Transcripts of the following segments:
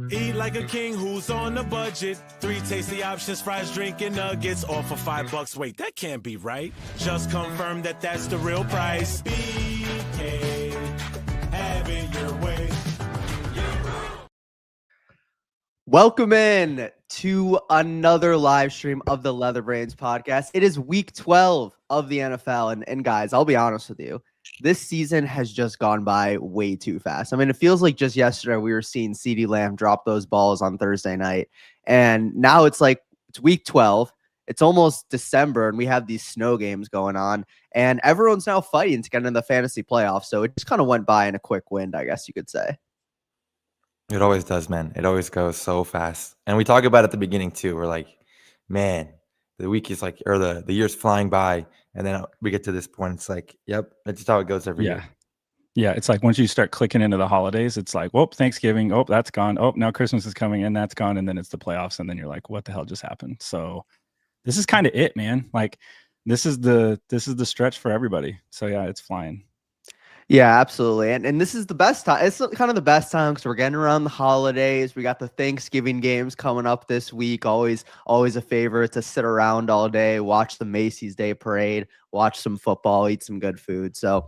Eat like a king who's on a budget. 3 tasty options, fries, drink, and nuggets. All for $5. Wait, that can't be right. Just confirm that that's the real price. BK, have it your way. Welcome in to another live stream of the Leather Brains podcast. It is week 12 of the NFL. And guys, I'll be honest with you. This season has just gone by way too fast. I mean, it feels like just yesterday we were seeing CeeDee Lamb drop those balls on Thursday night. And now it's week 12. It's almost December and we have these snow games going on. And everyone's now fighting to get into the fantasy playoffs. So it just kind of went by in a quick wind, I guess you could say. It always does, man. It always goes so fast. And we talk about it at the beginning too. We're like, man, the week is like, or the year's flying by. And then we get to this point. It's like, yep, that's just how it goes every year. Yeah. It's like once you start clicking into the holidays, it's like, whoop, Thanksgiving. Oh, that's gone. Oh, now Christmas is coming and that's gone. And then it's the playoffs. And then you're like, what the hell just happened? So this is kind of it, man. Like this is the stretch for everybody. So yeah, it's flying. Yeah, absolutely. And this is the best time. It's kind of the best time because we're getting around the holidays. We got the Thanksgiving games coming up this week. Always a favorite to sit around all day, watch the Macy's Day Parade, watch some football, eat some good food. So,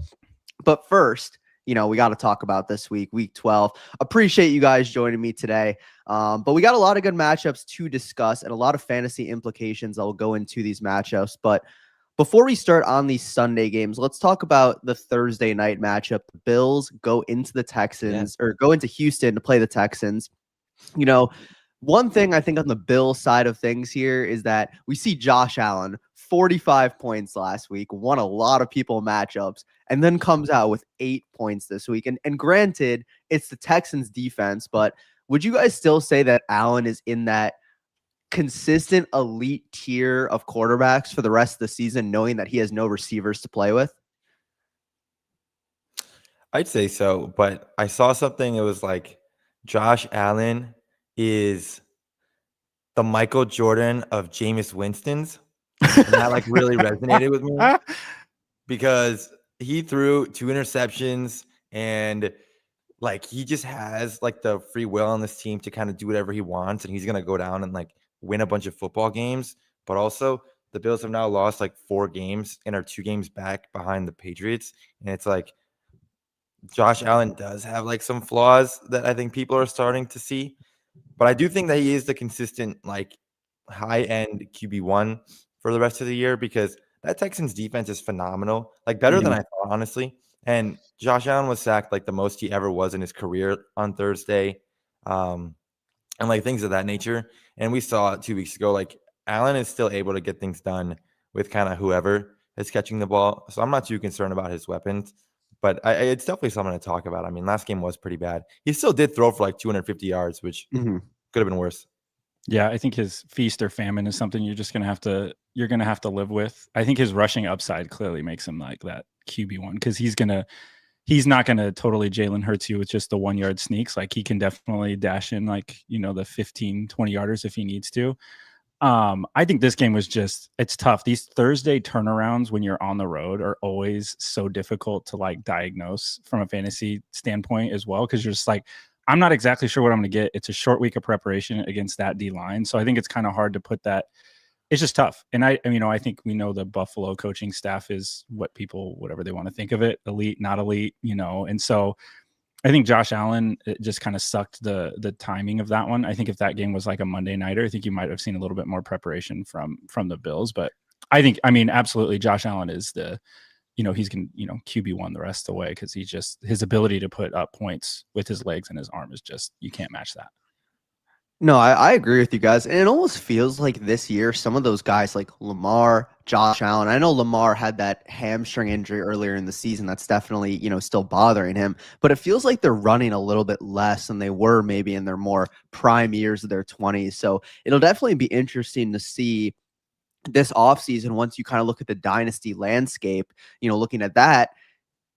but first, we got to talk about this week 12. Appreciate you guys joining me today. But we got a lot of good matchups to discuss and a lot of fantasy implications that will go into these matchups. But before we start on these Sunday games, let's talk about the Thursday night matchup. The Bills go into the Texans or go into Houston to play the Texans. One thing I think on the Bills side of things here is that we see Josh Allen, 45 points last week, won a lot of people matchups, and then comes out with 8 points this week. And granted, it's the Texans defense, but would you guys still say that Allen is in that consistent elite tier of quarterbacks for the rest of the season, knowing that he has no receivers to play with? I'd say so, but I saw something. It was like Josh Allen is the Michael Jordan of Jameis Winston's. And that really resonated with me because he threw 2 interceptions and he just has the free will on this team to kind of do whatever he wants. And he's going to go down and win a bunch of football games. But also the Bills have now lost 4 games and are 2 games back behind the Patriots. And it's Josh Allen does have some flaws that I think people are starting to see. But I do think that he is the consistent high-end QB1 for the rest of the year because that Texans defense is phenomenal. Better than I thought, honestly. And Josh Allen was sacked the most he ever was in his career on Thursday. And things of that nature. And we saw it 2 weeks ago, Allen is still able to get things done with kind of whoever is catching the ball. So I'm not too concerned about his weapons, but it's definitely something to talk about. I mean, last game was pretty bad. He still did throw for 250 yards, which could have been worse. Yeah, I think his feast or famine is something you're just going to have to live with. I think his rushing upside clearly makes him that QB1 because he's not going to totally Jalen Hurts you with just the 1 yard sneaks. He can definitely dash in the 15, 20 yarders if he needs to. I think this game was it's tough. These Thursday turnarounds when you're on the road are always so difficult to diagnose from a fantasy standpoint as well. Cause you're just I'm not exactly sure what I'm going to get. It's a short week of preparation against that D line. So I think it's kind of hard to put that. It's just tough. And I think we know the Buffalo coaching staff is whatever they want to think of it, elite, not elite, and so I think Josh Allen just kind of sucked the timing of that one. I think if that game was a Monday nighter, I think you might have seen a little bit more preparation from the Bills. But absolutely, Josh Allen is he's going QB1 the rest of the way because his ability to put up points with his legs and his arm is you can't match that. No, I agree with you guys. And it almost feels like this year, some of those guys like Lamar, Josh Allen, I know Lamar had that hamstring injury earlier in the season. That's definitely, still bothering him. But it feels like they're running a little bit less than they were maybe in their more prime years of their 20s. So it'll definitely be interesting to see this offseason once you kind of look at the dynasty landscape, looking at that.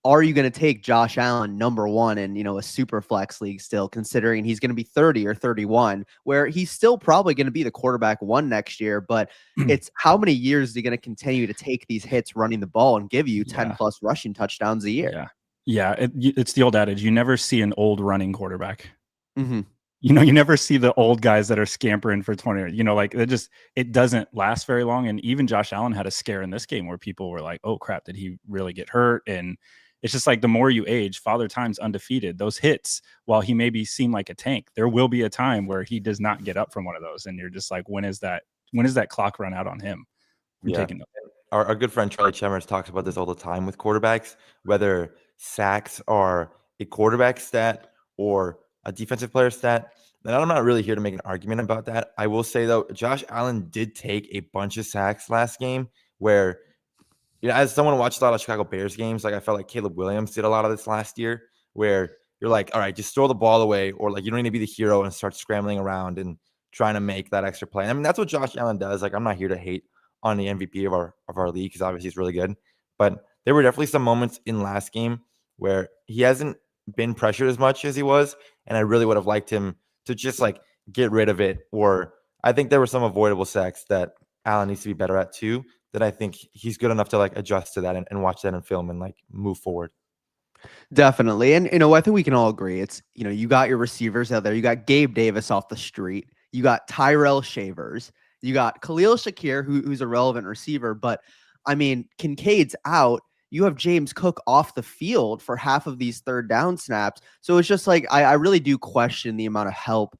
Are you going to take Josh Allen number 1 in, a super flex league still, considering he's going to be 30 or 31, where he's still probably going to be the quarterback 1 next year, but it's how many years is he going to continue to take these hits running the ball and give you 10 plus rushing touchdowns a year? Yeah. It's the old adage. You never see an old running quarterback. Mm-hmm. You know, you never see the old guys that are scampering for 20. You know, like it doesn't last very long. And even Josh Allen had a scare in this game where people were like, "Oh crap, did he really get hurt?" And it's just like the more you age, Father Time's undefeated. Those hits, while he maybe seem like a tank, there will be a time where he does not get up from one of those, and you're just like, when is that? When does that clock run out on him from Yeah. taking them? Our good friend Charlie Chemers talks about this all the time with quarterbacks, whether sacks are a quarterback stat or a defensive player stat. And I'm not really here to make an argument about that. I will say, though, Josh Allen did take a bunch of sacks last game where, as someone who watched a lot of Chicago Bears games, like I felt like Caleb Williams did a lot of this last year where you're like, all right, just throw the ball away, or like you don't need to be the hero and start scrambling around and trying to make that extra play. I mean, that's what Josh Allen does. Like, I'm not here to hate on the MVP of our league because obviously he's really good. But there were definitely some moments in last game where he hasn't been pressured as much as he was, and I really would have liked him to just like get rid of it. Or I think there were some avoidable sacks that Allen needs to be better at too. That I think he's good enough to like adjust to that and watch that in film and like move forward. Definitely. And, I think we can all agree it's, you got your receivers out there. You got Gabe Davis off the street. You got Tyrell Shavers. You got Khalil Shakir, who's a relevant receiver. But, I mean, Kincaid's out. You have James Cook off the field for half of these third down snaps. So it's just like, I really do question the amount of help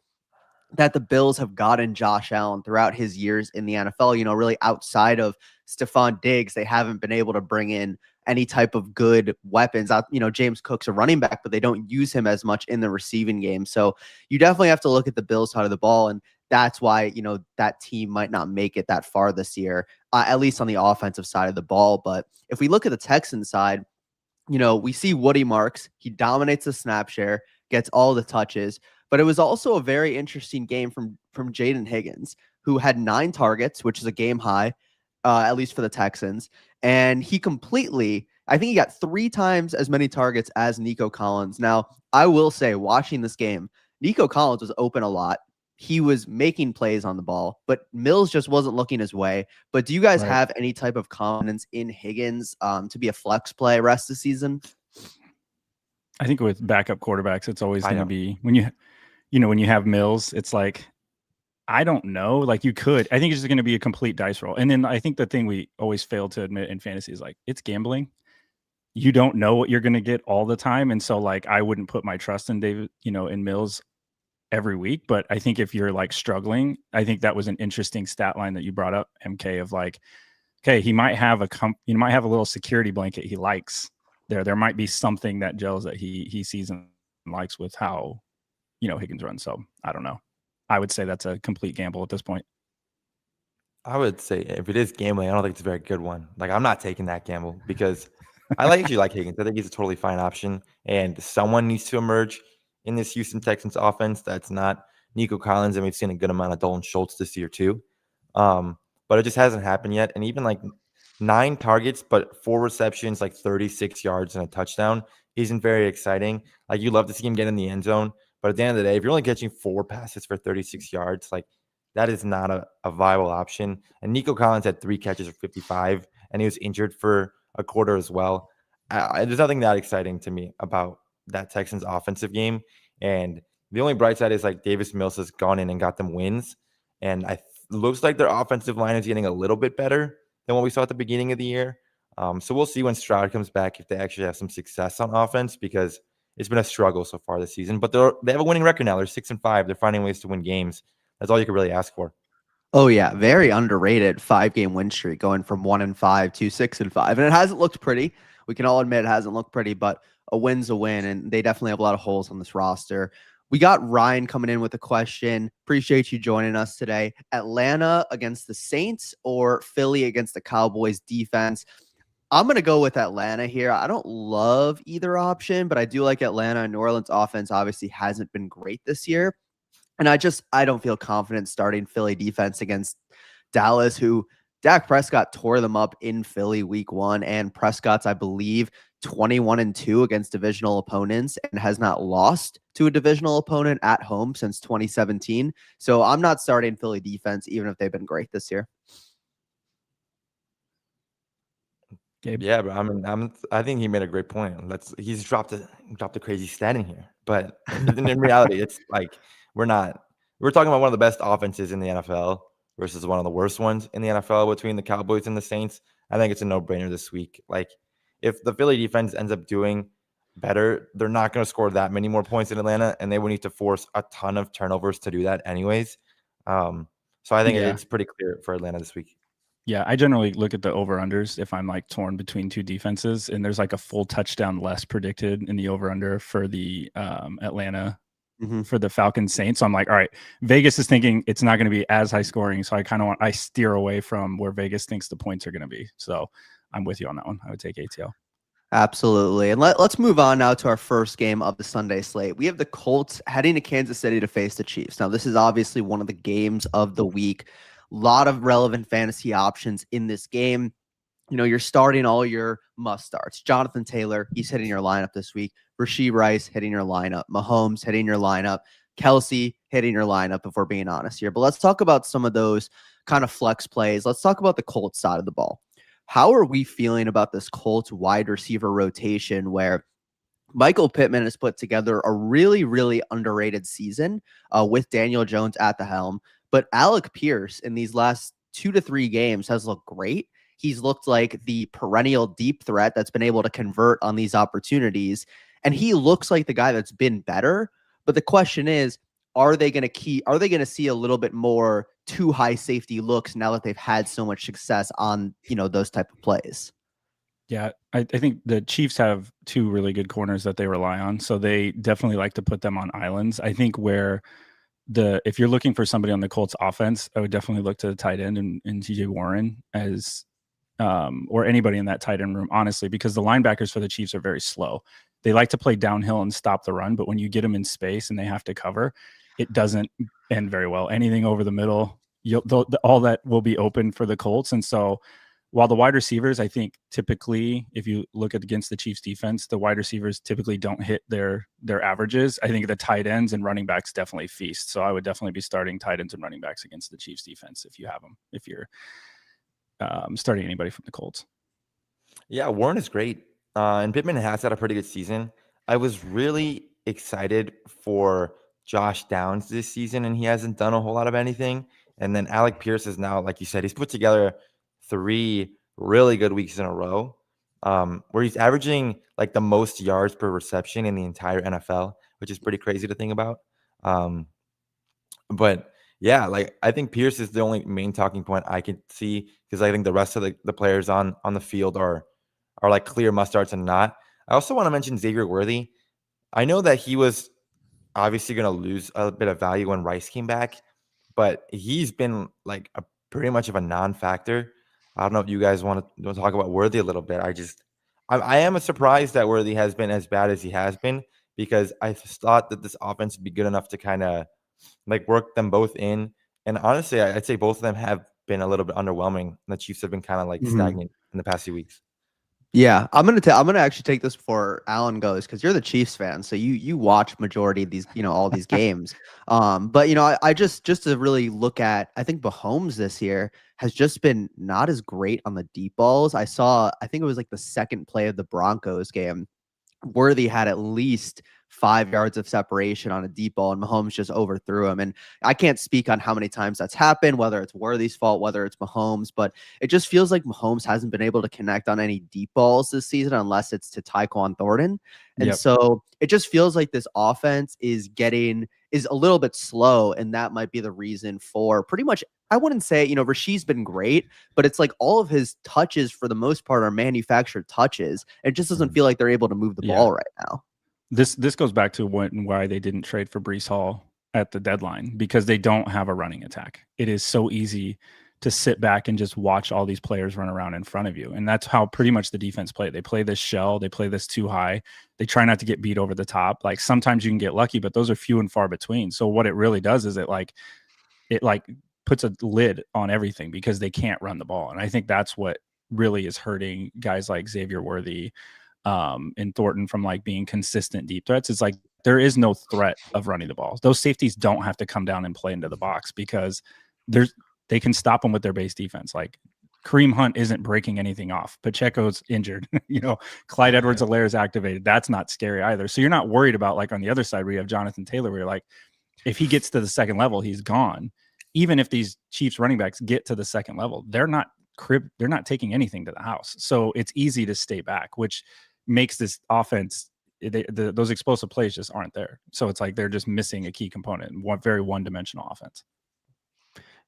that the Bills have gotten Josh Allen throughout his years in the NFL. Really outside of Stephon Diggs, they haven't been able to bring in any type of good weapons. James Cook's a running back, but they don't use him as much in the receiving game. So you definitely have to look at the Bills side of the ball. And that's why, that team might not make it that far this year, at least on the offensive side of the ball. But if we look at the Texans side, we see Woody Marks. He dominates the snap share, gets all the touches. But it was also a very interesting game from Jaden Higgins, who had 9 targets, which is a game high, at least for the Texans. And I think he got 3 times as many targets as Nico Collins. Now, I will say, watching this game, Nico Collins was open a lot. He was making plays on the ball, but Mills just wasn't looking his way. But do you guys have any type of confidence in Higgins to be a flex play rest of the season? I think with backup quarterbacks, it's always going to be when you have Mills, it's like, I don't know. Like I think it's just going to be a complete dice roll. And then I think the thing we always fail to admit in fantasy is like, it's gambling. You don't know what you're going to get all the time. And so like, I wouldn't put my trust in David, in Mills every week. But I think if you're like struggling, I think that was an interesting stat line that you brought up, MK, of like, okay, he might have a little security blanket he likes there. There might be something that gels that he sees and likes with how, Higgins runs. So I don't know. I would say that's a complete gamble at this point. I would say if it is gambling, I don't think it's a very good one. Like, I'm not taking that gamble because I actually like Higgins. I think he's a totally fine option, and someone needs to emerge in this Houston Texans offense that's not Nico Collins, and we've seen a good amount of Dalton Schultz this year too. But it just hasn't happened yet. And even like 9 targets, but 4 receptions, like 36 yards and a touchdown isn't very exciting. Like, you love to see him get in the end zone. But at the end of the day, if you're only catching 4 passes for 36 yards, like that is not a viable option. And Nico Collins had 3 catches for 55, and he was injured for a quarter as well. There's nothing that exciting to me about that Texans offensive game. And the only bright side is like Davis Mills has gone in and got them wins. And looks like their offensive line is getting a little bit better than what we saw at the beginning of the year. So we'll see when Stroud comes back if they actually have some success on offense, because it's been a struggle so far this season. But they have a winning record now. They're 6-5. They're finding ways to win games. That's all you can really ask for. Oh yeah, very underrated 5-game win streak, going from 1-5 to 6-5, and it hasn't looked pretty. We can all admit it hasn't looked pretty, but a win's a win, and they definitely have a lot of holes on this roster. We got Ryan coming in with a question. Appreciate you joining us today. Atlanta against the Saints or Philly against the Cowboys defense? I'm going to go with Atlanta here. I don't love either option, but I do like Atlanta. New Orleans offense obviously hasn't been great this year. And I don't feel confident starting Philly defense against Dallas, who Dak Prescott tore them up in Philly week 1. And Prescott's, I believe, 21-2 against divisional opponents and has not lost to a divisional opponent at home since 2017. So I'm not starting Philly defense, even if they've been great this year. Gabe? Yeah, but I think he made a great point. He's dropped a crazy stat in here, but in reality, it's like we're talking about one of the best offenses in the NFL versus one of the worst ones in the NFL between the Cowboys and the Saints. I think it's a no-brainer this week. Like, if the Philly defense ends up doing better, they're not going to score that many more points in Atlanta, and they would need to force a ton of turnovers to do that anyways. So I think it's pretty clear for Atlanta this week. Yeah, I generally look at the over-unders if I'm like torn between two defenses, and there's like a full touchdown less predicted in the over-under for the Atlanta for the Falcons Saints. So I'm like, all right, Vegas is thinking it's not going to be as high scoring. So I steer away from where Vegas thinks the points are going to be. So I'm with you on that one. I would take ATL. Absolutely. And let's move on now to our first game of the Sunday slate. We have the Colts heading to Kansas City to face the Chiefs. Now, this is obviously one of the games of the week. A lot of relevant fantasy options in this game. You know, you're starting all your must starts. Jonathan Taylor, he's hitting your lineup this week. Rashee Rice hitting your lineup. Mahomes hitting your lineup. Kelsey hitting your lineup, if we're being honest here. But let's talk about some of those kind of flex plays. Let's talk about the Colts side of the ball. How are we feeling about this Colts wide receiver rotation where Michael Pittman has put together a really, really underrated season with Daniel Jones at the helm? But Alec Pierce in these last 2 to 3 games has looked great. He's looked like the perennial deep threat that's been able to convert on these opportunities. And he looks like the guy that's been better. But the question is, are they going to see a little bit more too high safety looks now that they've had so much success on, those type of plays? Yeah, I think the Chiefs have 2 really good corners that they rely on. So they definitely like to put them on islands. I think if you're looking for somebody on the Colts offense, I would definitely look to the tight end and TJ Warren as or anybody in that tight end room, honestly, because the linebackers for the Chiefs are very slow. They like to play downhill and stop the run, but when you get them in space and they have to cover, it doesn't end very well. Anything over the middle, all that will be open for the Colts. And so while the wide receivers, I think typically, if you look at against the Chiefs defense, the wide receivers typically don't hit their averages. I think the tight ends and running backs definitely feast. So I would definitely be starting tight ends and running backs against the Chiefs defense if you have them, if you're starting anybody from the Colts. Yeah, Warren is great. And Pittman has had a pretty good season. I was really excited for Josh Downs this season, and he hasn't done a whole lot of anything. And then Alec Pierce is now, like you said, he's put together 3 really good weeks in a row, where he's averaging like the most yards per reception in the entire NFL, which is pretty crazy to think about. But yeah, like I think Pierce is the only main talking point I can see, because I think the rest of the players on the field are like clear must starts and not. I also want to mention Xavier Worthy. I know that he was obviously going to lose a bit of value when Rice came back, but he's been like pretty much of a non-factor. I don't know if you guys want to talk about Worthy a little bit. I am surprised that Worthy has been as bad as he has been, because I thought that this offense would be good enough to kind of like work them both in. And honestly, I'd say both of them have been a little bit underwhelming. The Chiefs have been kind of like stagnant in the past few weeks. Yeah, I'm gonna actually take this before Alan goes, because you're the Chiefs fan, so you watch majority of these, all these games. But I just to really look at, I think Mahomes this year has just been not as great on the deep balls. I think it was like the second play of the Broncos game, Worthy had at least 5 yards of separation on a deep ball, and Mahomes just overthrew him. And I can't speak on how many times that's happened, whether it's Worthy's fault, whether it's Mahomes, but it just feels like Mahomes hasn't been able to connect on any deep balls this season unless it's to Tyquan Thornton. And so it just feels like this offense is a little bit slow, and that might be the reason for pretty much, I wouldn't say, Rashee's been great, but it's like all of his touches for the most part are manufactured touches. It just doesn't feel like they're able to move the ball right now. This goes back to why they didn't trade for Breece Hall at the deadline, because they don't have a running attack. It is so easy to sit back and just watch all these players run around in front of you. And that's how pretty much the defense play. They play this shell. They play this too high. They try not to get beat over the top. Like sometimes you can get lucky, but those are few and far between. So what it really does is it puts a lid on everything, because they can't run the ball. And I think that's what really is hurting guys like Xavier Worthy and Thornton from like being consistent deep threats. It's like there is no threat of running the ball. Those safeties don't have to come down and play into the box, because they can stop them with their base defense. Like Kareem Hunt isn't breaking anything off. Pacheco's injured. Clyde Edwards-Helaire is activated. That's not scary either. So you're not worried about, like on the other side where you have Jonathan Taylor, where you're like, if he gets to the second level, he's gone. Even if these Chiefs running backs get to the second level, they're not taking anything to the house. So it's easy to stay back, which makes this offense, those explosive plays just aren't there. So it's like they're just missing a key component, very one-dimensional offense.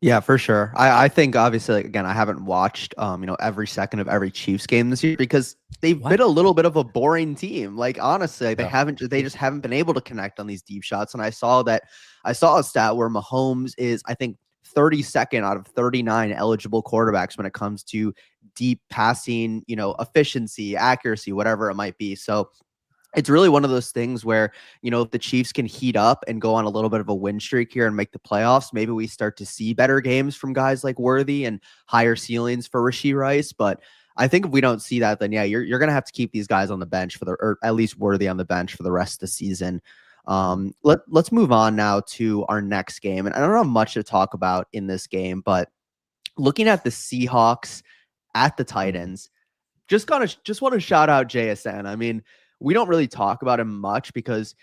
Yeah, for sure. I think obviously, like, again, I haven't watched every second of every Chiefs game this year because they've been a little bit of a boring team. Like, honestly, they just haven't been able to connect on these deep shots. And I saw a stat where Mahomes is, I think, 32nd out of 39 eligible quarterbacks when it comes to deep passing, efficiency, accuracy, whatever it might be. So it's really one of those things where, if the Chiefs can heat up and go on a little bit of a win streak here and make the playoffs, maybe we start to see better games from guys like Worthy and higher ceilings for Rashee Rice. But I think if we don't see that, then yeah, you're going to have to keep these guys on the bench or at least Worthy on the bench for the rest of the season. Let's move on now to our next game. And I don't have much to talk about in this game, but looking at the Seahawks at the Titans, just want to shout out JSN. I mean, we don't really talk about him much because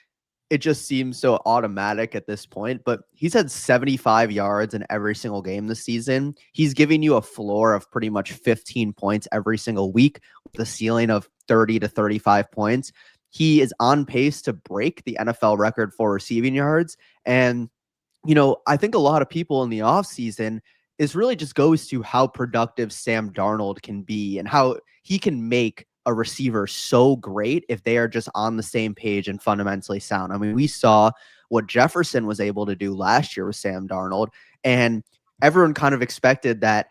it just seems so automatic at this point, but he's had 75 yards in every single game this season. He's giving you a floor of pretty much 15 points every single week with a ceiling of 30 to 35 points. He is on pace to break the NFL record for receiving yards. And, I think a lot of people in the offseason is really just goes to how productive Sam Darnold can be and how he can make a receiver so great if they are just on the same page and fundamentally sound. I mean, we saw what Jefferson was able to do last year with Sam Darnold, and everyone kind of expected that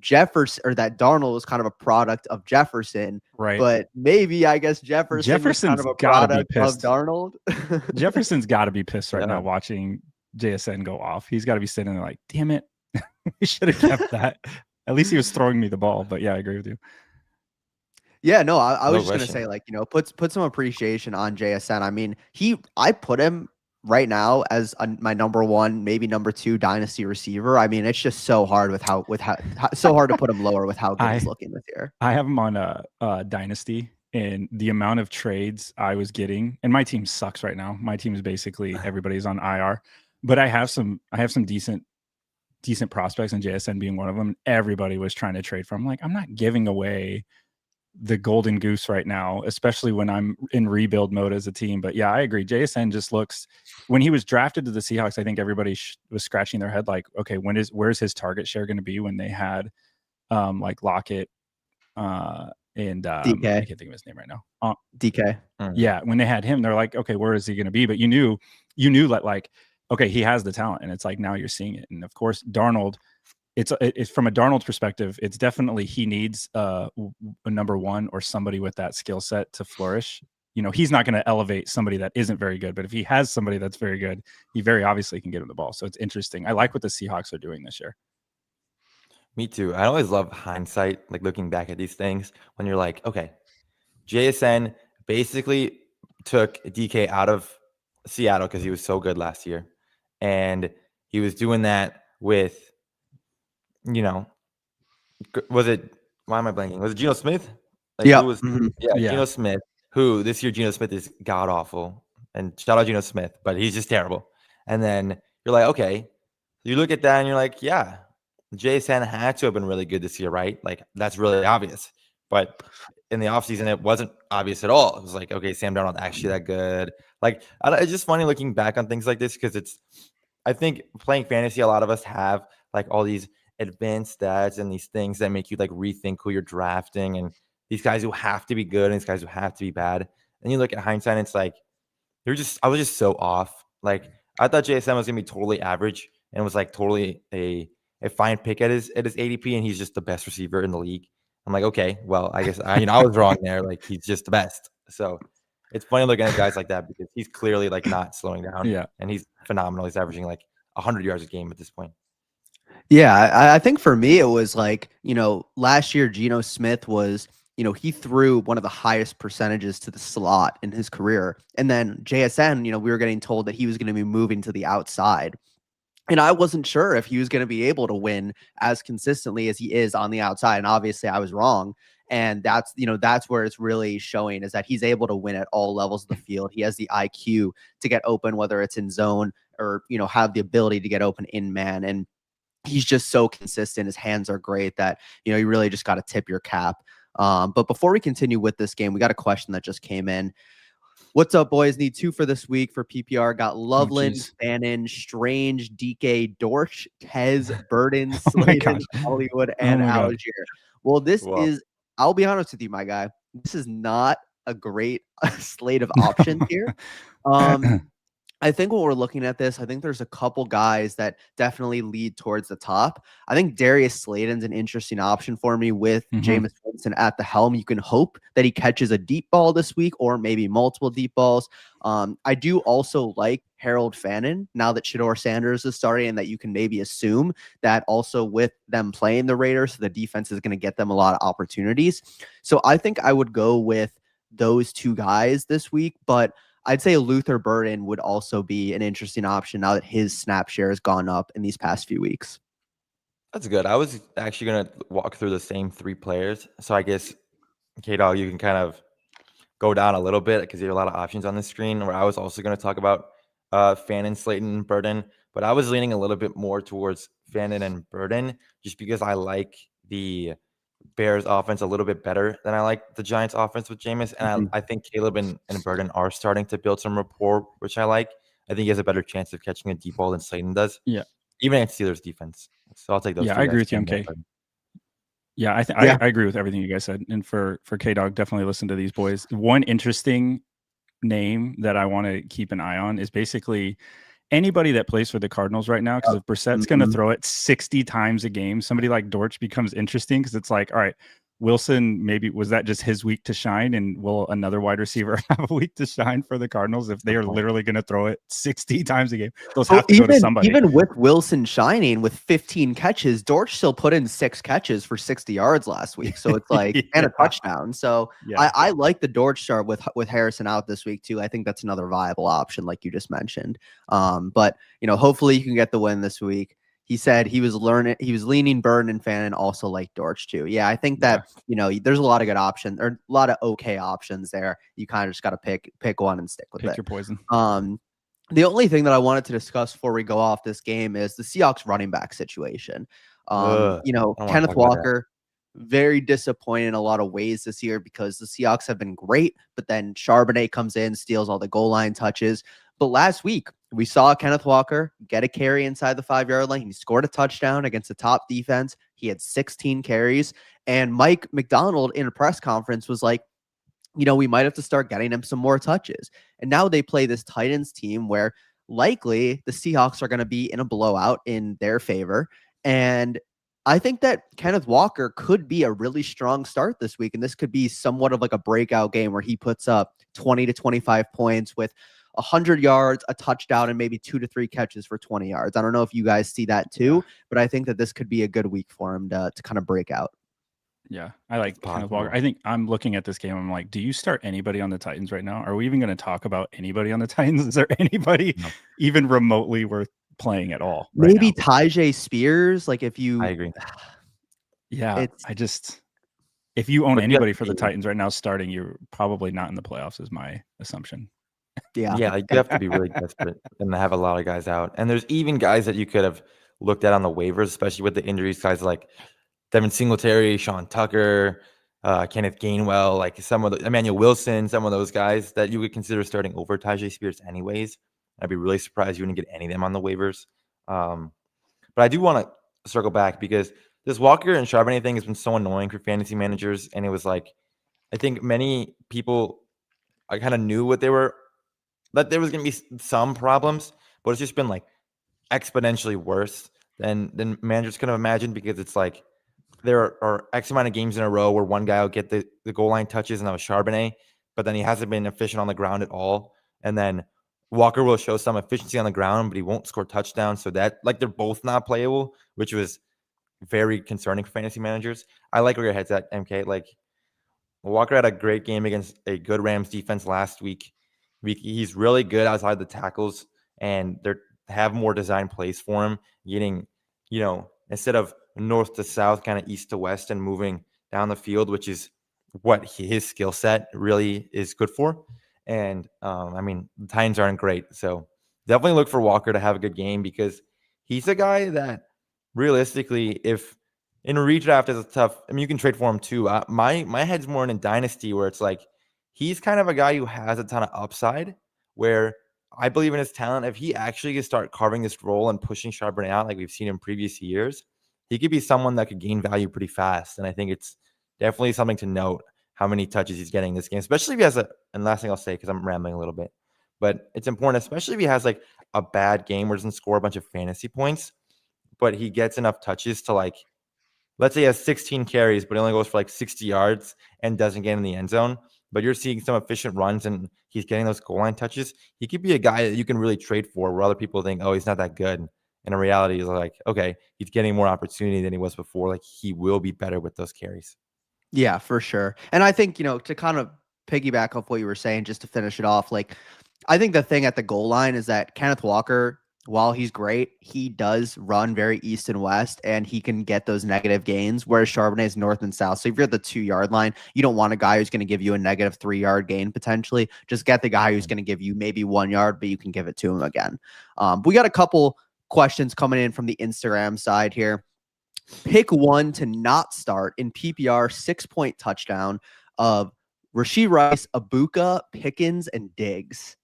Darnold was kind of a product of Jefferson, right? But maybe I guess Jefferson's kind of a product of Darnold. Jefferson's got to be pissed right now watching JSN go off. He's got to be sitting there like, damn it, we should have kept that. At least he was throwing me the ball. But yeah, I agree with you. Yeah, no, I was just going to say, like, put some appreciation on JSN. I mean, I put him right now as my number one, maybe number two dynasty receiver. I mean, it's just so hard so hard to put him lower with how good he's looking this year. I have him on a dynasty, and the amount of trades I was getting, and my team sucks right now. My team is basically everybody's on IR, but I have some decent prospects, and JSN being one of them. Everybody was trying to trade for him. Like, I'm not giving away the golden goose right now, especially when I'm in rebuild mode as a team. But yeah, I agree. JSN just looks, when he was drafted to the Seahawks, I think everybody was scratching their head like, okay, where's his target share going to be when they had like Lockett and DK. I can't think of his name right now. DK. Yeah, when they had him, they're like, okay, where is he going to be? But you knew that, like, okay, he has the talent, and it's like now you're seeing it. And of course, Darnold, it's from a Darnold perspective, it's definitely he needs a number one or somebody with that skill set to flourish. He's not going to elevate somebody that isn't very good, but if he has somebody that's very good, he very obviously can get him the ball. So it's interesting. I like what the Seahawks are doing this year. Me too. I always love hindsight, like looking back at these things when you're like, okay, JSN basically took DK out of Seattle because he was so good last year. And he was doing that with, was it, why am I blanking? Was it Geno Smith? Like, yeah. Geno Smith, who this year Geno Smith is god awful. And shout out Geno Smith, but he's just terrible. And then you're like, okay, you look at that and you're like, yeah, JSN had to have been really good this year, right? Like, that's really obvious. But in the offseason, it wasn't obvious at all. It was like, okay, Sam Darnold actually that good. Like, it's just funny looking back on things like this because I think playing fantasy, a lot of us have like all these advanced stats and these things that make you like rethink who you're drafting and these guys who have to be good and these guys who have to be bad. And you look at hindsight, and it's like, I was just so off. Like, I thought JSN was gonna be totally average and was like totally a fine pick at his ADP, and he's just the best receiver in the league. I'm like, okay, well, I guess I was wrong there. Like, he's just the best. So it's funny looking at guys like that because he's clearly like not slowing down. Yeah, and he's phenomenal. He's averaging like 100 yards a game at this point. Yeah, I think for me, it was like, last year, Geno Smith was, he threw one of the highest percentages to the slot in his career. And then JSN, we were getting told that he was going to be moving to the outside. And I wasn't sure if he was going to be able to win as consistently as he is on the outside. And obviously I was wrong. And that's where it's really showing, is that he's able to win at all levels of the field. He has the IQ to get open, whether it's in zone or, have the ability to get open in man. And he's just so consistent. His hands are great that, you really just got to tip your cap. But before we continue with this game, we got a question that just came in. What's up, boys? Need 2 for this week for PPR. Got Loveland, Fannin, Strange, DK, Dorsch, Tez, Burden, Slayton, Hollywood, and Algier. Well, I'll be honest with you, my guy. This is not a great slate of options here. I think when we're looking at this, I think there's a couple guys that definitely lead towards the top. I think Darius Slayton's an interesting option for me with Jameis Winston at the helm. You can hope that he catches a deep ball this week or maybe multiple deep balls. I do also like Harold Fannin now that Shedeur Sanders is starting, and that you can maybe assume that also with them playing the Raiders, the defense is going to get them a lot of opportunities. So I think I would go with those 2 guys this week, but I'd say Luther Burden would also be an interesting option now that his snap share has gone up in these past few weeks. That's good. I was actually going to walk through the same 3 players. So I guess, K-Dog, you can kind of go down a little bit because there are a lot of options on the screen, where I was also going to talk about Fannin, Slayton, and Burden. But I was leaning a little bit more towards Fannin and Burden just because I like the Bears offense a little bit better than I like the Giants offense with Jameis. And I think Caleb and Burden are starting to build some rapport, which I like. I think he has a better chance of catching a deep ball than Slayton does. Yeah. Even against Steelers defense. So I'll take those. Yeah, two I agree guys, with you, Fannin MK. and Burden. Yeah, I agree with everything you guys said. And for K-Dog, definitely listen to these boys. One interesting name that I want to keep an eye on is basically anybody that plays for the Cardinals right now, because if Brissett's going to throw it 60 times a game, somebody like Dortch becomes interesting because it's like, all right, Wilson, maybe was that just his week to shine? And will another wide receiver have a week to shine for the Cardinals if they are literally going to throw it 60 times a game? Those have to go to somebody. Even with Wilson shining with 15 catches, Dortch still put in 6 catches for 60 yards last week. So it's like, and a touchdown. So I like the Dortch start with Harrison out this week too. I think that's another viable option, like you just mentioned. But hopefully you can get the win this week. He said he was leaning Burden and Fannin, also like Dortch too. Yeah, I think that, there's a lot of good options, or a lot of okay options there. You kind of just got to pick one and stick with it. Pick your poison. The only thing that I wanted to discuss before we go off this game is the Seahawks running back situation. Kenneth Walker, very disappointing in a lot of ways this year because the Seahawks have been great, but then Charbonnet comes in, steals all the goal line touches. But last week, we saw Kenneth Walker get a carry inside the 5-yard line. He scored a touchdown against the top defense. He had 16 carries. And Mike McDonald in a press conference was like, we might have to start getting him some more touches. And now they play this Titans team where likely the Seahawks are going to be in a blowout in their favor. And I think that Kenneth Walker could be a really strong start this week. And this could be somewhat of like a breakout game where he puts up 20 to 25 points with 100 yards, a touchdown, and maybe 2 to 3 catches for 20 yards. I don't know if you guys see that too, but I think that this could be a good week for him to kind of break out. Yeah, I like Kenneth Walker. I think I'm looking at this game. I'm like, do you start anybody on the Titans right now? Are we even going to talk about anybody on the Titans? Is there anybody even remotely worth playing at all? Maybe Tyjae Spears. Like if you, I agree. Yeah, if you own anybody for the Titans right now starting, you're probably not in the playoffs is my assumption. Yeah, you have to be really desperate and have a lot of guys out. And there's even guys that you could have looked at on the waivers, especially with the injuries, guys like Devin Singletary, Sean Tucker, Kenneth Gainwell, like some of the Emmanuel Wilson, some of those guys that you would consider starting over Tyjae Spears anyways. I'd be really surprised you wouldn't get any of them on the waivers. But I do want to circle back because this Walker and Charbonnet thing has been so annoying for fantasy managers. And it was like, I think many people kind of knew that there was going to be some problems, but it's just been like exponentially worse than managers could have imagined because it's like there are X amount of games in a row where one guy will get the goal line touches and that was Charbonnet, but then he hasn't been efficient on the ground at all. And then Walker will show some efficiency on the ground, but he won't score touchdowns. So that like they're both not playable, which was very concerning for fantasy managers. I like where your head's at, MK. Like Walker had a great game against a good Rams defense last week. He's really good outside the tackles, and they have more design plays for him, getting, instead of north to south, kind of east to west and moving down the field, which is what his skill set really is good for. And, the Titans aren't great. So definitely look for Walker to have a good game because he's a guy that realistically, if in a redraft is tough, I mean, you can trade for him too. My head's more in a dynasty where it's like he's kind of a guy who has a ton of upside where I believe in his talent. If he actually could start carving this role and pushing Charbonnet out like we've seen in previous years, he could be someone that could gain value pretty fast. And I think it's definitely something to note how many touches he's getting this game, especially if he has and last thing I'll say, because I'm rambling a little bit, but it's important, especially if he has like a bad game where he doesn't score a bunch of fantasy points, but he gets enough touches to like, let's say he has 16 carries, but he only goes for like 60 yards and doesn't get in the end zone. But you're seeing some efficient runs and he's getting those goal line touches. He could be a guy that you can really trade for where other people think, oh, he's not that good. And in reality, he's like, okay, he's getting more opportunity than he was before. Like he will be better with those carries. Yeah, for sure. And I think, to kind of piggyback off what you were saying, just to finish it off, like, I think the thing at the goal line is that Kenneth Walker, while he's great, he does run very east and west, and he can get those negative gains, whereas Charbonnet is north and south. So if you're at the 2-yard line, you don't want a guy who's going to give you a negative 3-yard gain potentially. Just get the guy who's going to give you maybe 1 yard, but you can give it to him again. We got a couple questions coming in from the Instagram side here. Pick one to not start in PPR 6-point touchdown of Rashee Rice, Abuka, Pickens, and Diggs.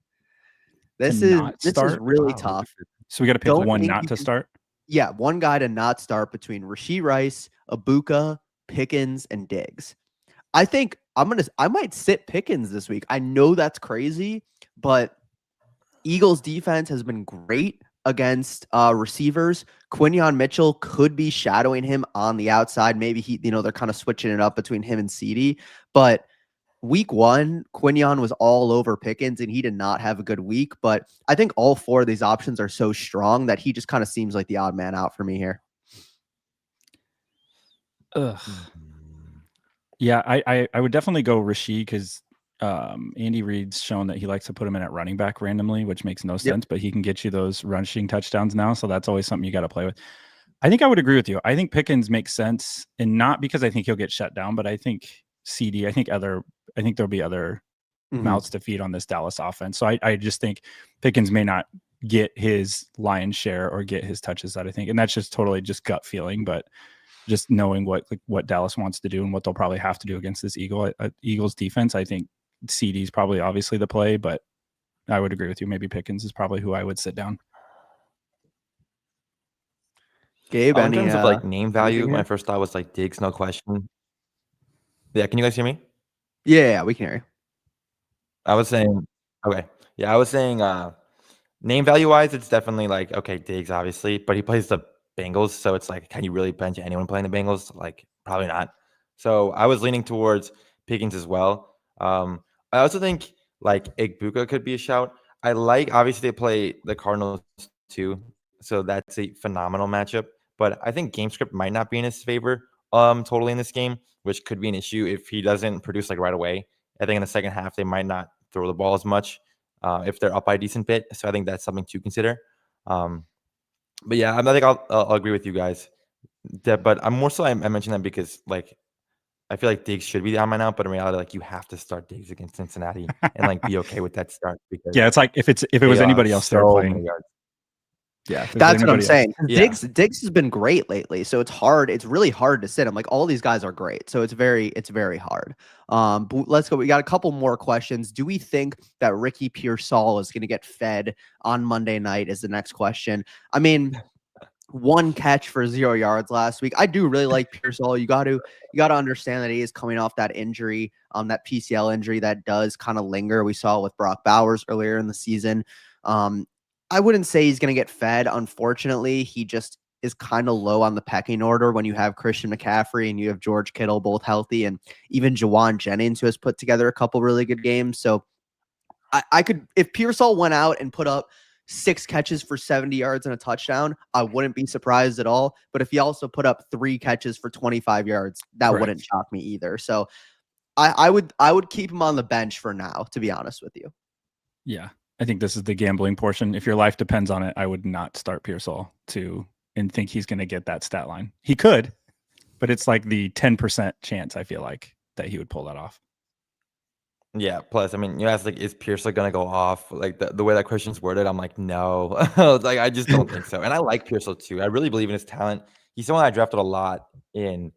This is really tough. So we got to pick one not to start. Yeah, one guy to not start between Rashee Rice, Abuka, Pickens, and Diggs. I think I might sit Pickens this week. I know that's crazy, but Eagles defense has been great against receivers. Quinyon Mitchell could be shadowing him on the outside. Maybe they're kind of switching it up between him and CD. But week 1, Quinyon was all over Pickens, and he did not have a good week. But I think all 4 of these options are so strong that he just kind of seems like the odd man out for me here. Ugh. Yeah, I would definitely go Rashee because Andy Reid's shown that he likes to put him in at running back randomly, which makes no sense, but he can get you those rushing touchdowns now. So that's always something you got to play with. I think I would agree with you. I think Pickens makes sense, and not because I think he'll get shut down, but I think CD, I think there'll be other mouths to feed on this Dallas offense. So I just think Pickens may not get his lion's share or get his touches that I think, and that's just totally just gut feeling, but just knowing what Dallas wants to do and what they'll probably have to do against this Eagles defense, I think CD is probably obviously the play, but I would agree with you. Maybe Pickens is probably who I would sit down. Gabe, in terms of like name value, my first thought was like Diggs, no question. Yeah, can you guys hear me? Yeah, we can hear you. I was saying name value wise, it's definitely like, okay, Diggs obviously, but he plays the Bengals, so it's like, can you really bench anyone playing the Bengals? Like, probably not. So I was leaning towards Pickens as well. I also think like Igbuka could be a shout. I like, obviously they play the Cardinals too, so that's a phenomenal matchup. But I think game script might not be in his favor totally in this game, which could be an issue if he doesn't produce like right away. I think in the second half they might not throw the ball as much if they're up by a decent bit. So I think that's something to consider. But yeah, I think I'll agree with you guys. But I'm more so I mentioned that because like I feel like Diggs should be the odd man out, but in reality, like you have to start Diggs against Cincinnati and like be okay with that start because it's like if it was anybody else they're playing. Yeah, that's what I'm saying. Yeah. Diggs has been great lately, so it's hard. It's really hard to sit him. Like all these guys are great, so it's very hard. But let's go. We got a couple more questions. Do we think that Ricky Pearsall is going to get fed on Monday night? Is the next question. I mean, 1 catch for 0 yards last week. I do really like Pearsall. You got to understand that he is coming off that injury, that PCL injury that does kind of linger. We saw with Brock Bowers earlier in the season. I wouldn't say he's going to get fed. Unfortunately, he just is kind of low on the pecking order when you have Christian McCaffrey and you have George Kittle both healthy, and even Jawan Jennings, who has put together a couple really good games. So I could, if Pearsall went out and put up 6 catches for 70 yards and a touchdown, I wouldn't be surprised at all. But if he also put up 3 catches for 25 yards, that wouldn't shock me either. So I would keep him on the bench for now, to be honest with you. Yeah. I think this is the gambling portion. If your life depends on it, I would not start Pearsall and think he's going to get that stat line. He could, but it's like the 10% chance, I feel like, that he would pull that off. Yeah. Plus, I mean, you asked like, is Pearsall gonna go off? Like the way that question's worded, I'm like, no. Like I just don't think so. And I like Pearsall too. I really believe in his talent. He's someone I drafted a lot in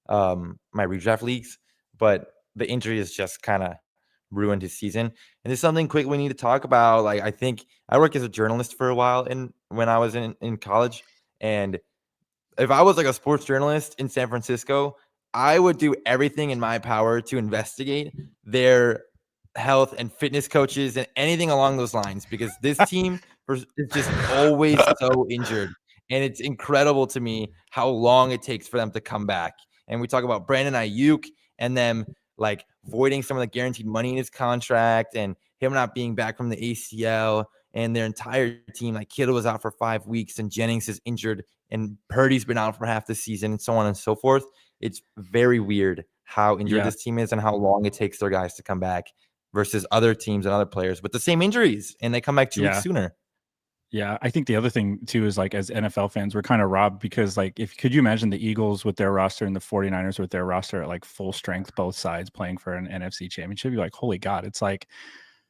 my redraft leagues, but the injury has just kind of ruined his season. And there's something quick we need to talk about. Like I think I worked as a journalist for a while when I was in college, and if I was like a sports journalist in San Francisco, I would do everything in my power to investigate their health and fitness coaches and anything along those lines, because this team is just always so injured. And it's incredible to me how long it takes for them to come back. And we talk about Brandon Ayuk and them like voiding some of the guaranteed money in his contract and him not being back from the ACL, and their entire team. Like Kittle was out for 5 weeks and Jennings is injured and Purdy's been out for half the season and so on and so forth. It's very weird how injured this team is and how long it takes their guys to come back versus other teams and other players with the same injuries, and they come back 2 weeks sooner. Yeah, I think the other thing too is like as NFL fans, we're kind of robbed because like could you imagine the Eagles with their roster and the 49ers with their roster at like full strength, both sides playing for an NFC championship? You're like, holy God, it's like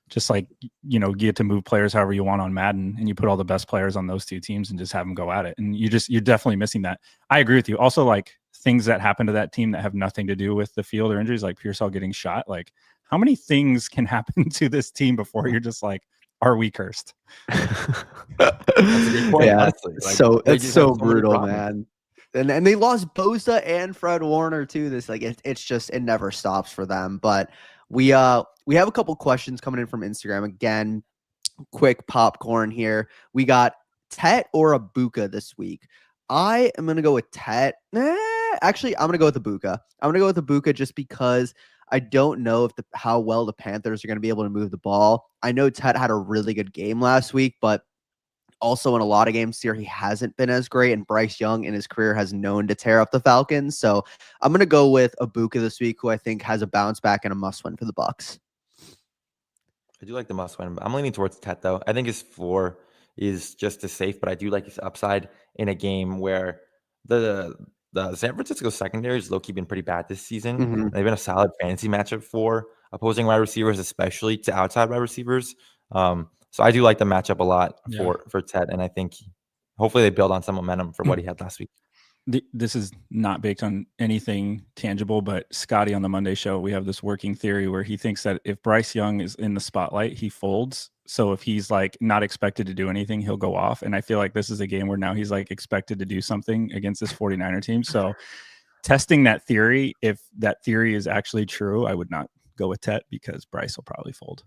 just like, you get to move players however you want on Madden, and you put all the best players on those two teams and just have them go at it. And you're definitely missing that. I agree with you. Also, like things that happen to that team that have nothing to do with the field or injuries, like Pearsall getting shot. Like how many things can happen to this team before you're just like, are we cursed? That's a great point, Yeah, honestly. Like, so it's so many brutal, problems. man. And they lost Bosa and Fred Warner too. This like it's just it never stops for them. But we have a couple questions coming in from Instagram. Again, quick popcorn here. We got Tet or Ibuka this week. I am gonna go with Tet. Actually, I'm gonna go with Ibuka. I'm gonna go with Ibuka just because I don't know if how well the Panthers are gonna be able to move the ball. I know Tet had a really good game last week, but also in a lot of games here, he hasn't been as great, and Bryce Young in his career has known to tear up the Falcons. So I'm going to go with Ibuka this week, who I think has a bounce back and a must win for the Bucs. I do like the must win. I'm leaning towards Tet though. I think his floor is just as safe, but I do like his upside in a game where the San Francisco secondary has low-key been pretty bad this season. Mm-hmm. They've been a solid fantasy matchup for opposing wide receivers, especially to outside wide receivers. So I do like the matchup a lot for Tet, and I think hopefully they build on some momentum for what he had last week. This is not based on anything tangible, but Scotty on the Monday show, we have this working theory where he thinks that if Bryce Young is in the spotlight, he folds. So if he's like not expected to do anything, he'll go off. And I feel like this is a game where now he's like expected to do something against this 49er team. So testing that theory, if that theory is actually true, I would not go with Tet because Bryce will probably fold.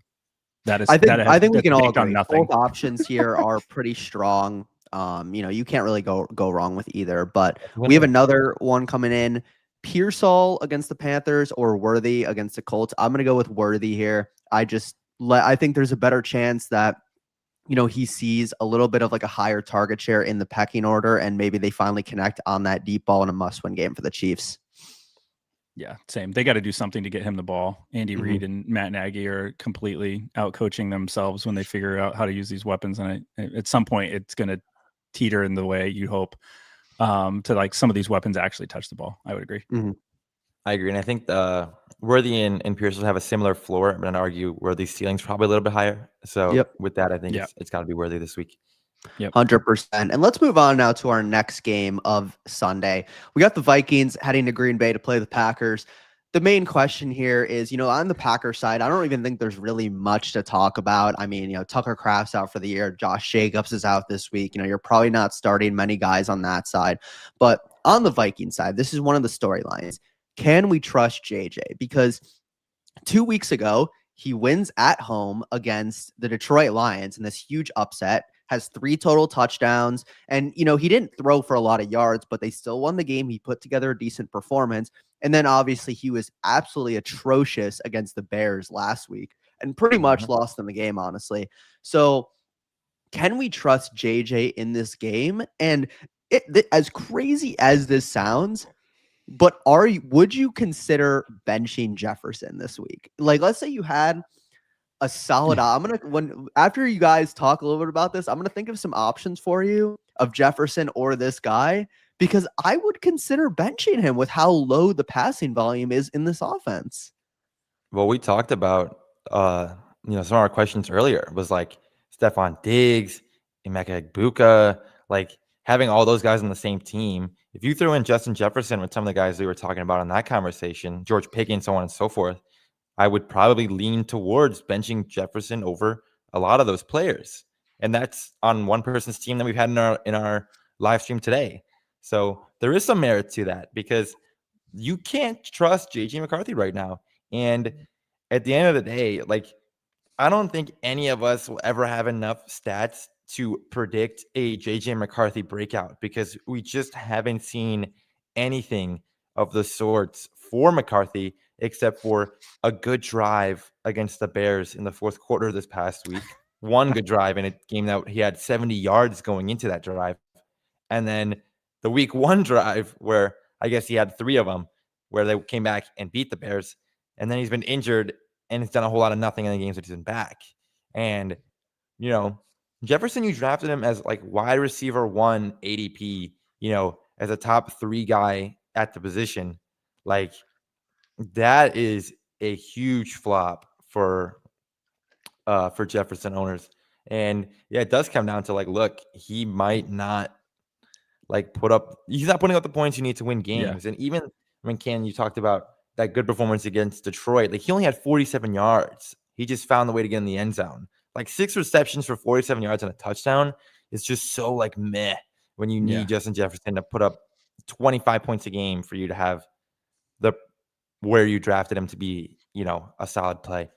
I think we can all agree. Both options here are pretty strong. You can't really go wrong with either. But we have another one coming in: Pearsall against the Panthers or Worthy against the Colts. I'm going to go with Worthy here. I think there's a better chance that he sees a little bit of like a higher target share in the pecking order, and maybe they finally connect on that deep ball in a must-win game for the Chiefs. Yeah, same. They got to do something to get him the ball. Andy Reid and Matt Nagy are completely out coaching themselves when they figure out how to use these weapons. And at some point, it's going to teeter in the way you hope to like some of these weapons actually touch the ball. I would agree. Mm-hmm. I agree. And I think Worthy and Pearsall have a similar floor. I'm going to argue Worthy's ceiling's probably a little bit higher. So with that, I think it's got to be Worthy this week. 100%. And let's move on now to our next game of Sunday. We got the Vikings heading to Green Bay to play the Packers. The main question here is, on the Packers side, I don't even think there's really much to talk about. I mean, Tucker Kraft's out for the year. Josh Jacobs is out this week. You're probably not starting many guys on that side. But on the Viking side, this is one of the storylines. Can we trust JJ? Because 2 weeks ago, he wins at home against the Detroit Lions in this huge upset, has 3 total touchdowns. And, he didn't throw for a lot of yards, but they still won the game. He put together a decent performance. And then obviously he was absolutely atrocious against the Bears last week and pretty much lost them the game, honestly. So can we trust JJ in this game? And as crazy as this sounds, but would you consider benching Jefferson this week? Like, let's say you had a solid. After you guys talk a little bit about this, I'm gonna think of some options for you of Jefferson or this guy, because I would consider benching him with how low the passing volume is in this offense. Well, we talked about some of our questions earlier was like Stephon Diggs, Emeka Egbuka, like having all those guys on the same team. If you throw in Justin Jefferson with some of the guys we were talking about in that conversation, George Pickens, so on and so forth, I would probably lean towards benching Jefferson over a lot of those players. And that's on one person's team that we've had in our live stream today. So there is some merit to that because you can't trust JJ McCarthy right now. And at the end of the day, like I don't think any of us will ever have enough stats to predict a JJ McCarthy breakout because we just haven't seen anything of the sorts for McCarthy except for a good drive against the Bears in the fourth quarter this past week. One good drive in a game that he had 70 yards going into that drive. And then the week one drive where I guess he had 3 of them where they came back and beat the Bears. And then he's been injured and he's done a whole lot of nothing in the games that he's been back. And, Jefferson, you drafted him as like wide receiver 1 ADP, as a top 3 guy at the position. Like that is a huge flop for Jefferson owners. And yeah, it does come down to like, look, he might not he's not putting up the points you need to win games. Yeah. And even, Ken, you talked about that good performance against Detroit. Like he only had 47 yards. He just found the way to get in the end zone. Like 6 receptions for 47 yards and a touchdown is just so like meh when you need Justin Jefferson to put up 25 points a game for you to have where you drafted him to be, a solid play.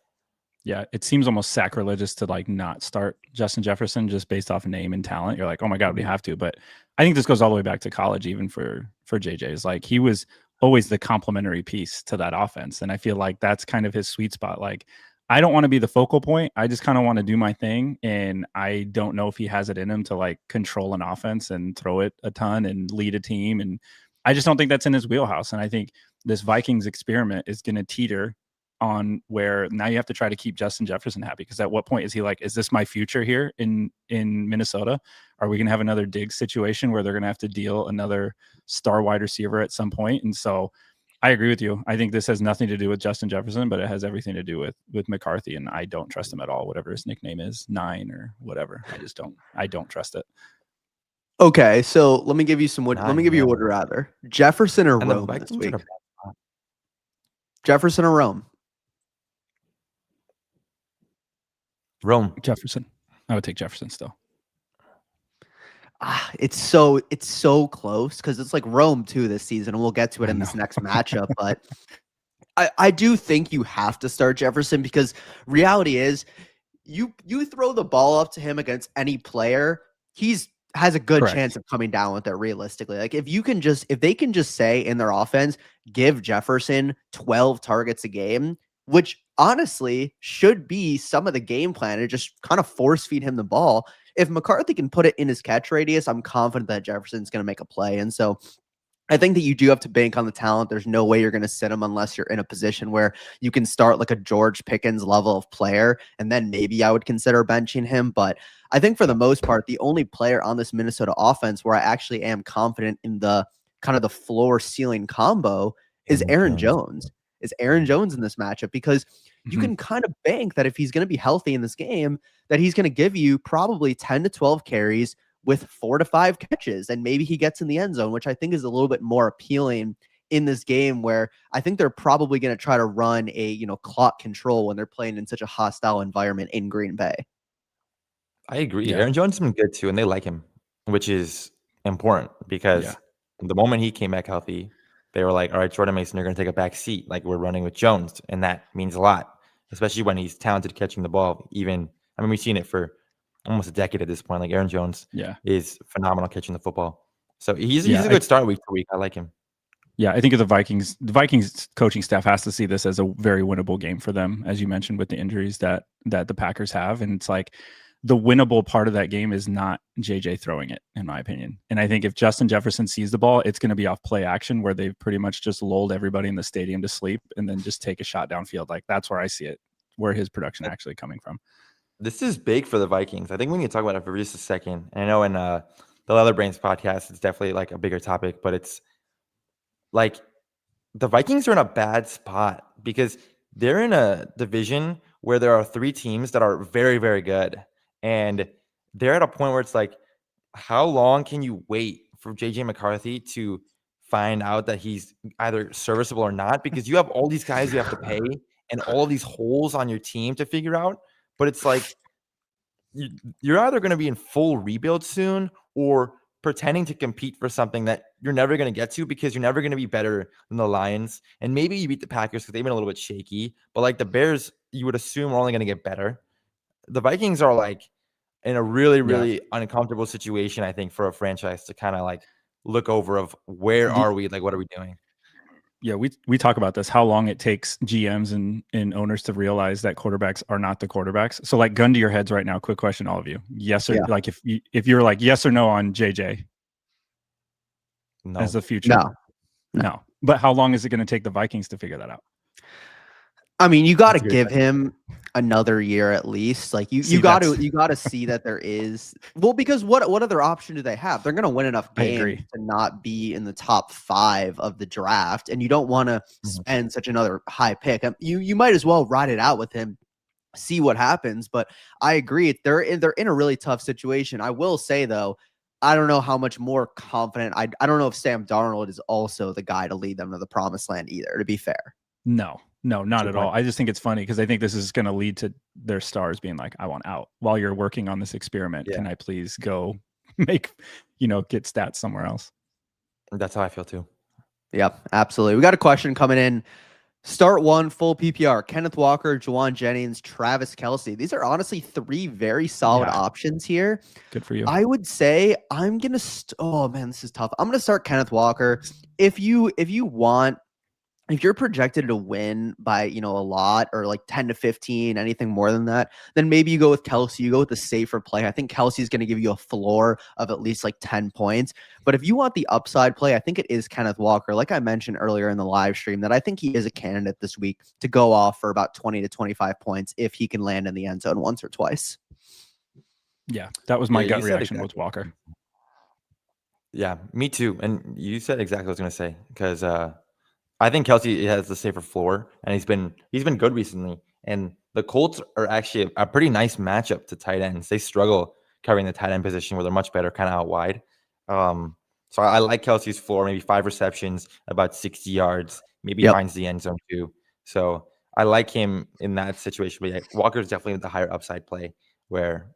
Yeah, it seems almost sacrilegious to like not start Justin Jefferson just based off name and talent. You're like, oh my God, we have to. But I think this goes all the way back to college, even for JJ's. Like he was always the complementary piece to that offense. And I feel like that's kind of his sweet spot. Like I don't want to be the focal point. I just kind of want to do my thing. And I don't know if he has it in him to like control an offense and throw it a ton and lead a team. And I just don't think that's in his wheelhouse. And I think this Vikings experiment is going to teeter on where now you have to try to keep Justin Jefferson happy. Because at what point is he like, is this my future here in Minnesota? Are we going to have another Diggs situation where they're going to have to deal another star wide receiver at some point? And so I agree with you. I think this has nothing to do with Justin Jefferson, but it has everything to do with McCarthy. And I don't trust him at all, whatever his nickname is, 9 or whatever. I don't trust it. Okay, so let me give you some. Let me give you a would rather: Jefferson or And Rome the this Vikings week. are a- Jefferson or Rome? Rome. Jefferson. I would take Jefferson still. It's so close because it's like Rome too this season, and we'll get to it in this next matchup. But I do think you have to start Jefferson because reality is you throw the ball up to him against any player, has a good chance of coming down with it realistically. Like if they can just say in their offense, give Jefferson 12 targets a game, which honestly should be some of the game plan, and just kind of force feed him the ball. If McCarthy can put it in his catch radius, I'm confident that Jefferson's going to make a play. And so I think that you do have to bank on the talent. There's no way you're going to sit him unless you're in a position where you can start like a George Pickens level of player. And then maybe I would consider benching him. But I think for the most part, the only player on this Minnesota offense where I actually am confident in the kind of the floor ceiling combo is Aaron Jones. Is Aaron Jones in this matchup? Because you can kind of bank that if he's going to be healthy in this game, that he's going to give you probably 10 to 12 carries with 4 to 5 catches, and maybe he gets in the end zone, which I think is a little bit more appealing in this game where I think they're probably going to try to run a, clock control when they're playing in such a hostile environment in Green Bay. I agree. Yeah. Aaron Jones has been good too, and they like him, which is important because the moment he came back healthy, they were like, all right, Jordan Mason, you're going to take a back seat. Like we're running with Jones. And that means a lot, especially when he's talented catching the ball. We've seen it for almost a decade at this point. Like Aaron Jones is phenomenal catching the football. So he's a good start week to week. I like him. Yeah, I think of the Vikings coaching staff has to see this as a very winnable game for them, as you mentioned, with the injuries that the Packers have. And it's like the winnable part of that game is not JJ throwing it, in my opinion. And I think if Justin Jefferson sees the ball, it's going to be off play action where they've pretty much just lulled everybody in the stadium to sleep and then just take a shot downfield. Like that's where I see it, where his production actually coming from. This is big for the Vikings. I think we need to talk about it for just a second. And I know in the Leather Brains podcast, it's definitely like a bigger topic, but it's like the Vikings are in a bad spot because they're in a division where there are 3 teams that are very, very good. And they're at a point where it's like, how long can you wait for JJ McCarthy to find out that he's either serviceable or not? Because you have all these guys you have to pay and all these holes on your team to figure out. But it's like, you're either going to be in full rebuild soon or pretending to compete for something that you're never going to get to because you're never going to be better than the Lions. And maybe you beat the Packers because they've been a little bit shaky. But like the Bears, you would assume are only going to get better. The Vikings are like in a really, really uncomfortable situation, I think, for a franchise to kind of like look over of where are we? Like, what are we doing? Yeah, we talk about this, how long it takes GMs and owners to realize that quarterbacks are not the quarterbacks. So like gun to your heads right now, quick question, all of you. Yes or like if you're like yes or no on JJ as the future? No. But how long is it going to take the Vikings to figure that out? I mean, you got to give him another year at least. Like you got to see that there is, well, because what other option do they have? They're going to win enough games to not be in the top 5 of the draft, and you don't want to spend such another high pick. You might as well ride it out with him, see what happens. But I agree, they're in a really tough situation. I will say though, I don't know how much more confident. I don't know if Sam Darnold is also the guy to lead them to the promised land either. To be fair, no, not at all. I just think it's funny because I think this is going to lead to their stars being like, I want out while you're working on this experiment. Can I please go get stats somewhere else? That's how I feel too. Yeah, absolutely. We got a question coming in. Start 1 full PPR: Kenneth Walker, Juwan Jennings, Travis Kelce. These are honestly 3 very solid options here. Good for you. I would say I'm going to oh man, this is tough. I'm going to start Kenneth Walker. If you're projected to win by, a lot or like 10 to 15, anything more than that, then maybe you go with Kelce. You go with the safer play. I think Kelce is going to give you a floor of at least like 10 points. But if you want the upside play, I think it is Kenneth Walker. Like I mentioned earlier in the live stream, that I think he is a candidate this week to go off for about 20 to 25 points if he can land in the end zone once or twice. Yeah, that was my gut reaction with Walker. Yeah, me too. And you said exactly what I was going to say because I think Kelce has the safer floor, and he's been good recently. And the Colts are actually a pretty nice matchup to tight ends. They struggle covering the tight end position where they're much better kind of out wide. So I like Kelce's floor, maybe 5 receptions, about 60 yards. Maybe he finds the end zone too. So I like him in that situation. But yeah, Walker's definitely the higher upside play where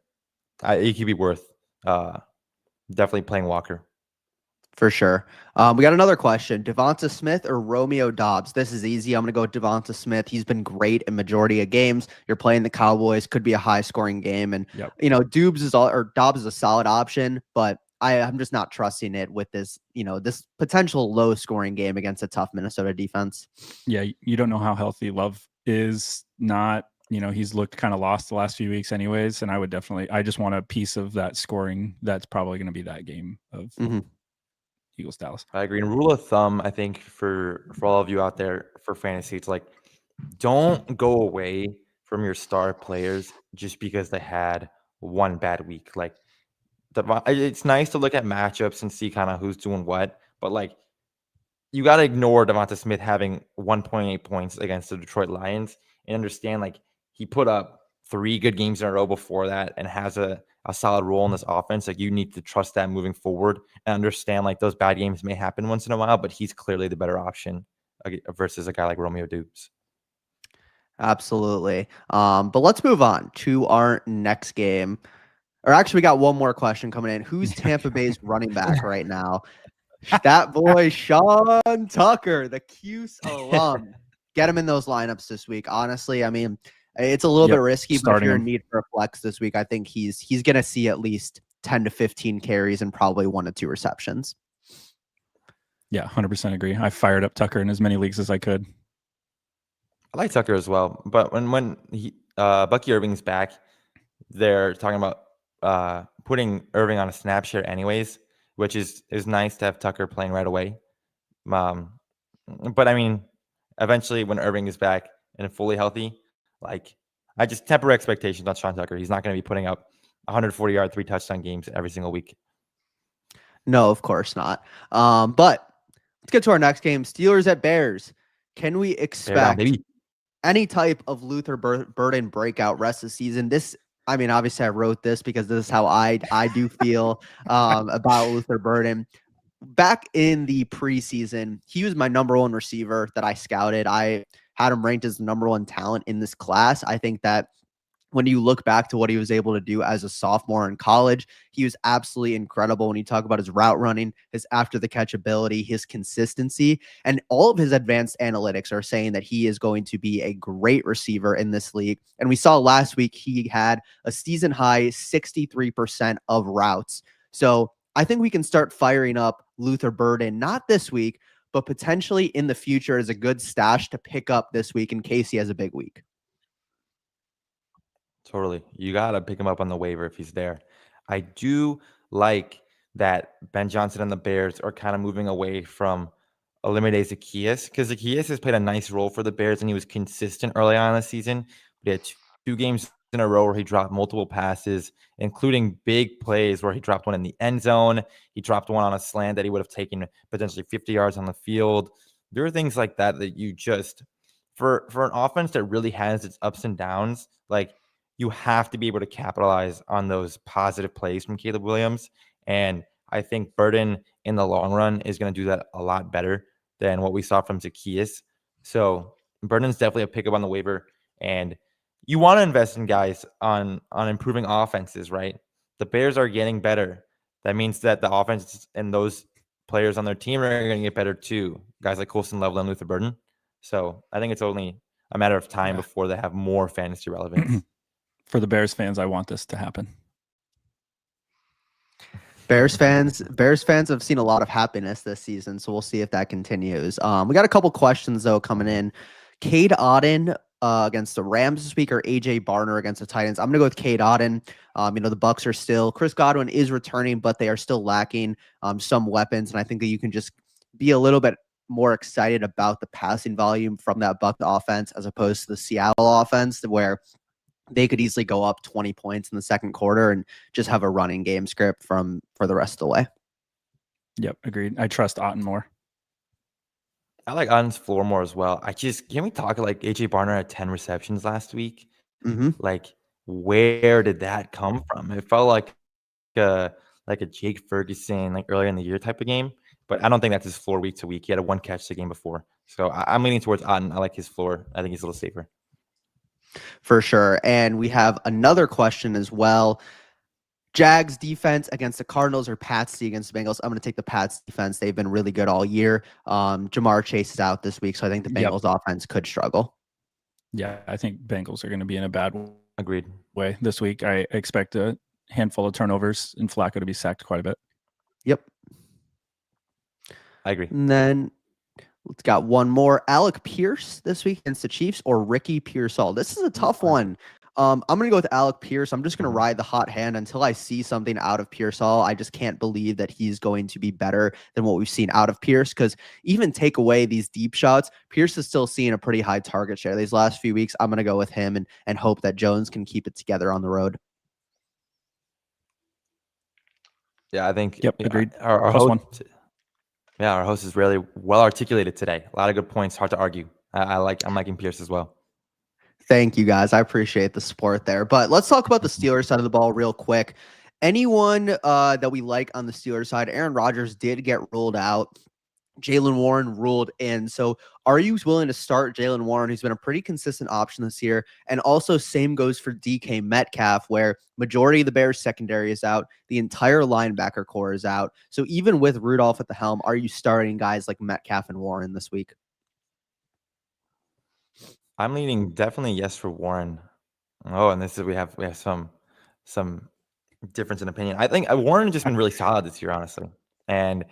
he could be worth definitely playing Walker. For sure. We got another question. Devonta Smith or Romeo Doubs? This is easy. I'm going to go with Devonta Smith. He's been great in majority of games. You're playing the Cowboys. Could be a high-scoring game. And, Doubs is a solid option, but I'm just not trusting it with this, this potential low-scoring game against a tough Minnesota defense. Yeah, you don't know how healthy Love is. Not, he's looked kind of lost the last few weeks anyways, and I just want a piece of that scoring. That's probably going to be that game of Eagles Dallas. I agree. And rule of thumb, I think for all of you out there for fantasy, it's like, don't go away from your star players just because they had one bad week. Like it's nice to look at matchups and see kind of who's doing what, but like you got to ignore Devonta Smith having 1.8 points against the Detroit Lions and understand like he put up 3 good games in a row before that and has a solid role in this offense. Like you need to trust that moving forward and understand like those bad games may happen once in a while, but he's clearly the better option versus a guy like Romeo Doubs. Absolutely. But let's move on to our next game. Or actually, we got one more question coming in. Who's Tampa Bay's running back right now? That boy, Sean Tucker, the Cuse alum. Get him in those lineups this week. Honestly, I mean, it's a little bit risky, but if you're in need for a flex this week, I think he's going to see at least 10 to 15 carries and probably 1 to 2 receptions. Yeah, 100% agree. I fired up Tucker in as many leagues as I could. I like Tucker as well, but when Bucky Irving's back, they're talking about putting Irving on a snap share anyways, which is nice to have Tucker playing right away. But I mean, eventually when Irving is back and fully healthy, like I just temper expectations on Sean Tucker. He's not going to be putting up 140-yard, 3 touchdown games every single week. No, of course not. But let's get to our next game. Steelers at Bears. Can we expect any type of Luther Burden breakout rest of the season. I mean, obviously I wrote this because this is how I do feel about Luther Burden. Back in the preseason, he was my number one receiver that I scouted. I had him ranked as the number one talent in this class. I think that when you look back to what he was able to do as a sophomore in college, he was absolutely incredible. When you talk about his route running, his after the catch ability, his consistency, and all of his advanced analytics are saying that he is going to be a great receiver in this league. And we saw last week he had a season high 63% of routes. So I think we can start firing up Luther Burden, not this week, but potentially in the future as a good stash to pick up this week in case he has a big week. Totally. You got to pick him up on the waiver if he's there. I do like that Ben Johnson and the Bears are kind of moving away from eliminate Zacchaeus, because Zacchaeus has played a nice role for the Bears and he was consistent early on in the season. But he had two games in a row where he dropped multiple passes, including big plays where he dropped one in the end zone. He dropped one on a slant that he would have taken potentially 50 yards on the field. There are things like that that you just, for an offense that really has its ups and downs, like, you have to be able to capitalize on those positive plays from Caleb Williams. And I think Burden in the long run is going to do that a lot better than what we saw from Zacchaeus. So Burden's definitely a pickup on the waiver. And you want to invest in guys on improving offenses, right? The Bears are getting better. That means that the offense and those players on their team are going to get better too. Guys like Colston Level and Luther Burden. So I think it's only a matter of time before they have more fantasy relevance. For the Bears fans, I want this to happen. Bears fans have seen a lot of happiness this season, so we'll see if that continues. We got a couple questions though coming in. Cade Otton against the Rams this week, or AJ Barner against the Titans? I'm gonna go with Cade Otton. The Bucks are still, Chris Godwin is returning, but they are still lacking some weapons, and I think that you can just be a little bit more excited about the passing volume from that Buck offense as opposed to the Seattle offense, where they could easily go up 20 points in the second quarter and just have a running game script for the rest of the way. Yep, agreed. I trust Otton more. I like Otton's floor more as well. Can we talk like AJ Barner had 10 receptions last week? Mm-hmm. Like, where did that come from? It felt like a Jake Ferguson, like earlier in the year type of game, but I don't think that's his floor week to week. He had a one catch the game before. So I'm leaning towards Otton. I like his floor. I think he's a little safer. For sure. And we have another question as well. Jags defense against the Cardinals or Pats against the Bengals? I'm going to take the Pats defense. They've been really good all year. Jamar Chase is out this week, so I think the Bengals offense could struggle. Yeah, I think Bengals are going to be in a bad way this week. I expect a handful of turnovers and Flacco to be sacked quite a bit. Yep. I agree. And then let's got one more. Alec Pierce this week against the Chiefs or Ricky Pearsall? This is a tough one. I'm going to go with Alec Pierce. I'm just going to ride the hot hand until I see something out of Pearsall. I just can't believe that he's going to be better than what we've seen out of Pierce, because even take away these deep shots, Pierce is still seeing a pretty high target share these last few weeks. I'm going to go with him and hope that Jones can keep it together on the road. Yeah, I think. Yep, agreed. Our host, our host is really well articulated today. A lot of good points. Hard to argue. I'm liking Pierce as well. Thank you, guys. I appreciate the support there. But let's talk about the Steelers side of the ball real quick. Anyone that we like on the Steelers side? Aaron Rodgers did get ruled out. Jaylen Warren ruled in. So are you willing to start Jaylen Warren, who's been a pretty consistent option this year? And also same goes for DK Metcalf, where majority of the Bears secondary is out. The entire linebacker core is out. So even with Rudolph at the helm, are you starting guys like Metcalf and Warren this week? I'm leaning definitely yes for Warren. Oh, and this is we have some difference in opinion. I think Warren has just been really solid this year, honestly, and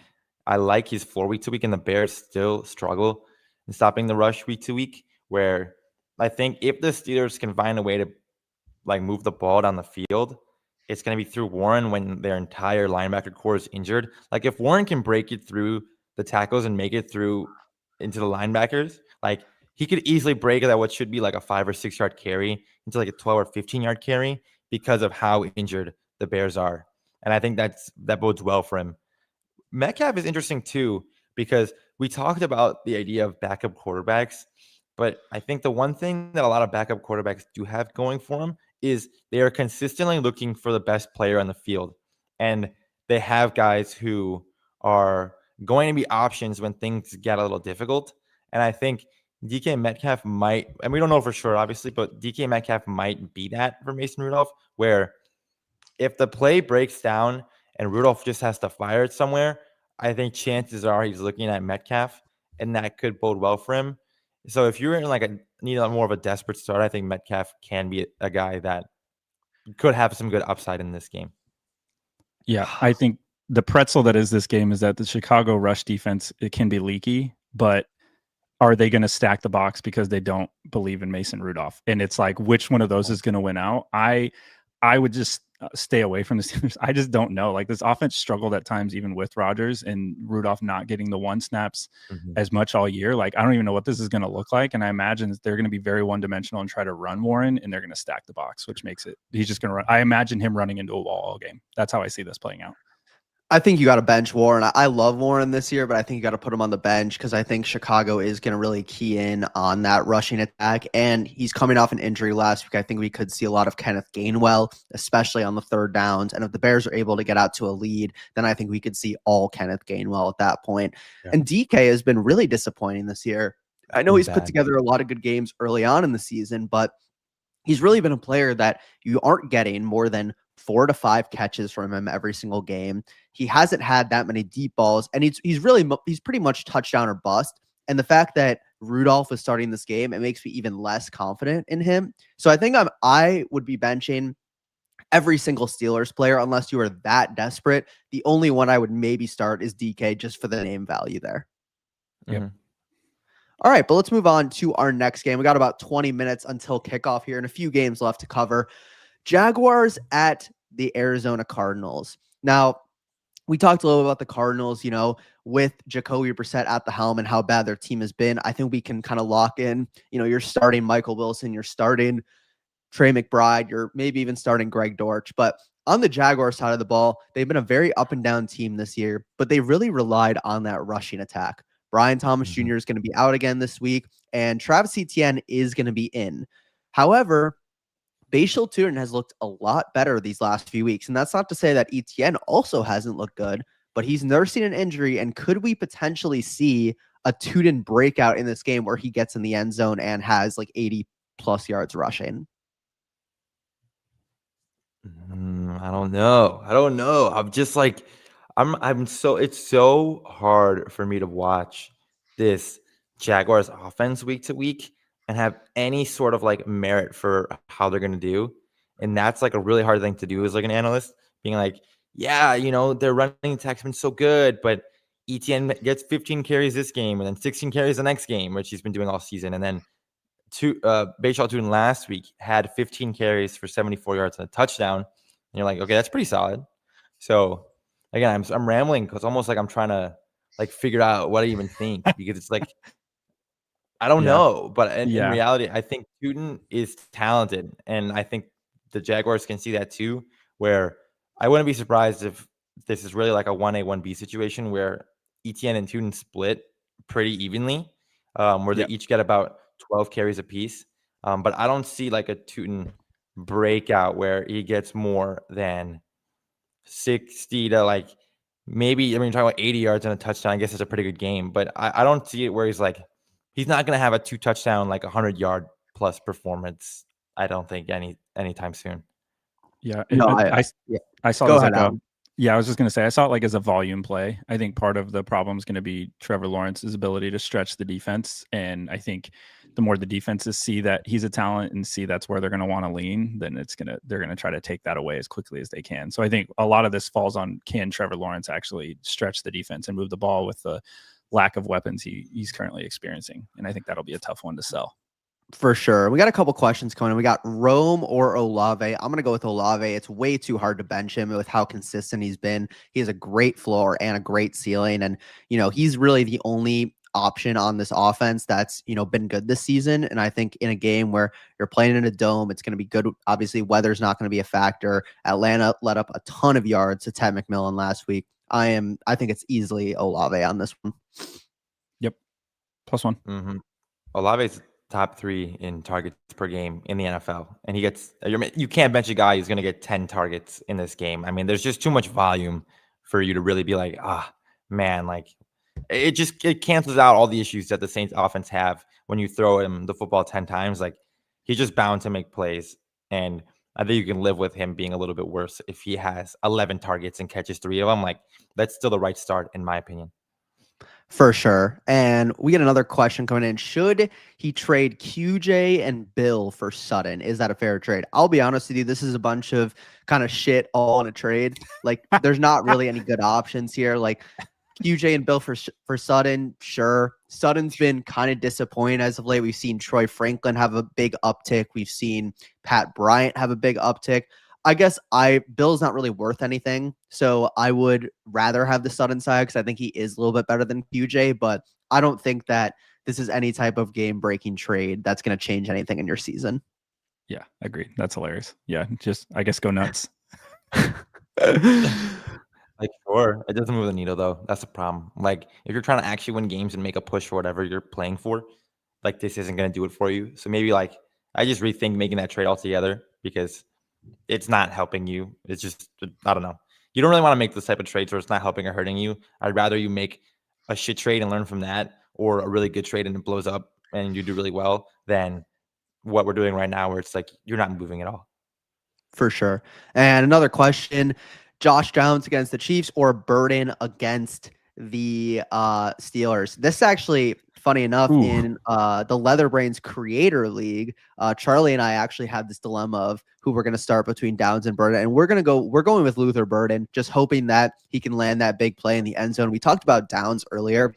I like his floor week to week. And the Bears still struggle in stopping the rush week to week. Where I think if the Steelers can find a way to like move the ball down the field, it's going to be through Warren when their entire linebacker core is injured. Like if Warren can break it through the tackles and make it through into the linebackers, like he could easily break that what should be like a 5 or 6 yard carry into like a 12 or 15 yard carry because of how injured the Bears are. And I think that bodes well for him. Metcalf is interesting too, because we talked about the idea of backup quarterbacks. But I think the one thing that a lot of backup quarterbacks do have going for them is they are consistently looking for the best player on the field. And they have guys who are going to be options when things get a little difficult. And I think DK Metcalf might, and we don't know for sure, obviously, but DK Metcalf might be that for Mason Rudolph, where if the play breaks down and Rudolph just has to fire it somewhere, I think chances are he's looking at Metcalf, and that could bode well for him. So if you're in like need more of a desperate start, I think Metcalf can be a guy that could have some good upside in this game. Yeah, I think the pretzel that is this game is that the Chicago rush defense, it can be leaky, but are they going to stack the box because they don't believe in Mason Rudolph? And it's like, which one of those is going to win out? I would just stay away from the Steelers. I just don't know. Like, this offense struggled at times, even with Rodgers and Rudolph not getting the one snaps as much all year. Like, I don't even know what this is going to look like. And I imagine they're going to be very one-dimensional and try to run Warren, and they're going to stack the box, which makes it, he's just going to run. I imagine him running into a wall all game. That's how I see this playing out. I think you got to bench Warren. I love Warren this year, but I think you got to put him on the bench because I think Chicago is going to really key in on that rushing attack. And he's coming off an injury last week. I think we could see a lot of Kenneth Gainwell, especially on the third downs. And if the Bears are able to get out to a lead, then I think we could see all Kenneth Gainwell at that point. Yeah. And DK has been really disappointing this year. I know he's put together a lot of good games early on in the season, but he's really been a player that you aren't getting more than 4 to 5 catches from him every single game. He hasn't had that many deep balls, and he's pretty much touchdown or bust. And the fact that Rudolph is starting this game, it makes me even less confident in him. So I think I would be benching every single Steelers player unless you are that desperate. The only one I would maybe start is DK just for the name value there. Yep. All right, but let's move on to our next game. We got about 20 minutes until kickoff here and a few games left to cover. Jaguars at the Arizona Cardinals. Now, we talked a little about the Cardinals, with Jacoby Brissett at the helm and how bad their team has been. I think we can kind of lock in, you're starting Michael Wilson, you're starting Trey McBride, you're maybe even starting Greg Dortch. But on the Jaguar side of the ball, they've been a very up and down team this year, but they really relied on that rushing attack. Brian Thomas Jr. is going to be out again this week, and Travis Etienne is going to be in. However, Bashal Turin has looked a lot better these last few weeks, and that's not to say that Etienne also hasn't looked good, but he's nursing an injury, and could we potentially see a Turin breakout in this game where he gets in the end zone and has like 80-plus yards rushing? I don't know. I'm just like, it's so hard for me to watch this Jaguars offense week to week and have any sort of like merit for how they're going to do. And that's like a really hard thing to do as like an analyst, being like, yeah, their running attack's been so good, but Etienne gets 15 carries this game and then 16 carries the next game, which he's been doing all season. And then Bashal Turin last week had 15 carries for 74 yards and a touchdown. And you're like, okay, that's pretty solid. So again, I'm rambling because almost like I'm trying to like figure out what I even think, because it's like, I don't know, but in reality, I think Turin is talented, and I think the Jaguars can see that too, where I wouldn't be surprised if this is really like a 1A, 1B situation where Etienne and Turin split pretty evenly, where they each get about 12 carries apiece. But I don't see like a Turin breakout where he gets more than 60 to like maybe, you're talking about 80 yards and a touchdown. I guess it's a pretty good game, but I don't see it where he's not going to have a 2-touchdown, like 100-yard plus performance. I don't think anytime soon. Yeah. No, I saw Go this ahead, like I was just going to say, I saw it like as a volume play. I think part of the problem is going to be Trevor Lawrence's ability to stretch the defense. And I think the more the defenses see that he's a talent and see that's where they're going to want to lean, then they're going to try to take that away as quickly as they can. So I think a lot of this falls on, can Trevor Lawrence actually stretch the defense and move the ball with the lack of weapons he's currently experiencing? And I think that'll be a tough one to sell. For sure. We got a couple questions coming in. We got Rome or Olave. I'm going to go with Olave. It's way too hard to bench him with how consistent he's been. He has a great floor and a great ceiling. And, he's really the only option on this offense that's, been good this season. And I think in a game where you're playing in a dome, it's going to be good. Obviously, weather's not going to be a factor. Atlanta let up a ton of yards to Ted McMillan last week. I think it's easily Olave on this one. Yep. +1. Olave's top 3 in targets per game in the NFL, and you can't bench a guy who's going to get 10 targets in this game. I mean, there's just too much volume for you to really be like, man, like it cancels out all the issues that the Saints offense have when you throw him the football 10 times. Like, he's just bound to make plays, and I think you can live with him being a little bit worse if he has 11 targets and catches 3 of them. Like, that's still the right start, in my opinion. For sure. And we get another question coming in. Should he trade QJ and Bill for Sutton? Is that a fair trade? I'll be honest with you. This is a bunch of kind of shit all in a trade. Like, there's not really any good options here. Like, QJ and Bill for Sutton, sure. Sutton's been kind of disappointing as of late. We've seen Troy Franklin have a big uptick. We've seen Pat Bryant have a big uptick. I guess Bill's not really worth anything, so I would rather have the Sutton side because I think he is a little bit better than QJ, but I don't think that this is any type of game-breaking trade that's going to change anything in your season. Yeah, agreed. That's hilarious. Yeah, just I guess go nuts. Like, sure, it doesn't move the needle though. That's the problem. Like, if you're trying to actually win games and make a push for whatever you're playing for, like, this isn't going to do it for you. So maybe, like, I just rethink making that trade altogether because it's not helping you. It's just, I don't know. You don't really want to make this type of trades where it's not helping or hurting you. I'd rather you make a shit trade and learn from that, or a really good trade and it blows up and you do really well, than what we're doing right now where it's like you're not moving at all. For sure. And another question, Josh Downs against the Chiefs or Burden against the Steelers? This is actually, funny enough, in the Leather Brains Creator League, Charlie and I actually had this dilemma of who we're going to start between Downs and Burden. And we're going with Luther Burden, just hoping that he can land that big play in the end zone. We talked about Downs earlier.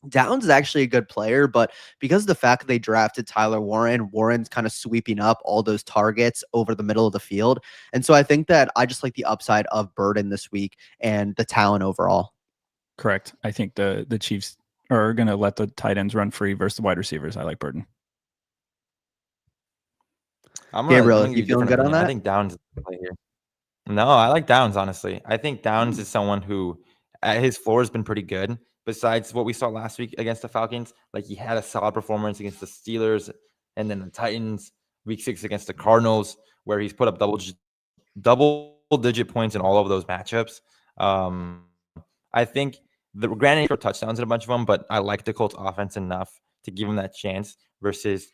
Downs is actually a good player, but because of the fact that they drafted Tyler Warren's kind of sweeping up all those targets over the middle of the field. And so I think that I just like the upside of Burden this week and the talent overall. Correct. I think the Chiefs are going to let the tight ends run free versus the wide receivers. I like Burden. Gabriel, you feeling good on that? I think Downs is the play here. No, I like Downs, honestly. I think Downs is someone who his floor has been pretty good. Besides what we saw last week against the Falcons, like, he had a solid performance against the Steelers and then the Titans, week 6 against the Cardinals, where he's put up double-digit points in all of those matchups. I think granted he threw touchdowns in a bunch of them, but I like the Colts offense enough to give him that chance versus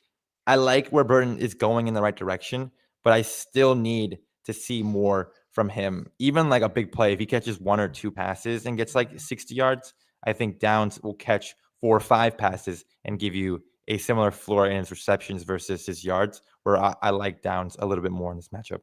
I like where Burden is going in the right direction, but I still need to see more from him. Even like a big play, if he catches 1 or 2 passes and gets like 60 yards, I think Downs will catch 4 or 5 passes and give you a similar floor in his receptions versus his yards, where I like Downs a little bit more in this matchup.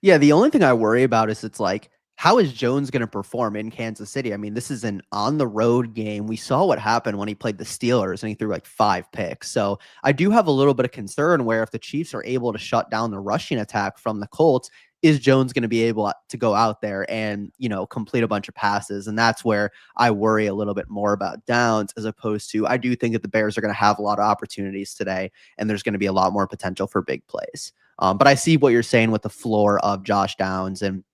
Yeah, the only thing I worry about is it's like, how is Jones going to perform in Kansas City? I mean, this is an on-the-road game. We saw what happened when he played the Steelers and he threw like 5 picks. So I do have a little bit of concern where if the Chiefs are able to shut down the rushing attack from the Colts, is Jones going to be able to go out there and, complete a bunch of passes? And that's where I worry a little bit more about Downs, as opposed to, I do think that the Bears are going to have a lot of opportunities today and there's going to be a lot more potential for big plays. But I see what you're saying with the floor of Josh Downs and,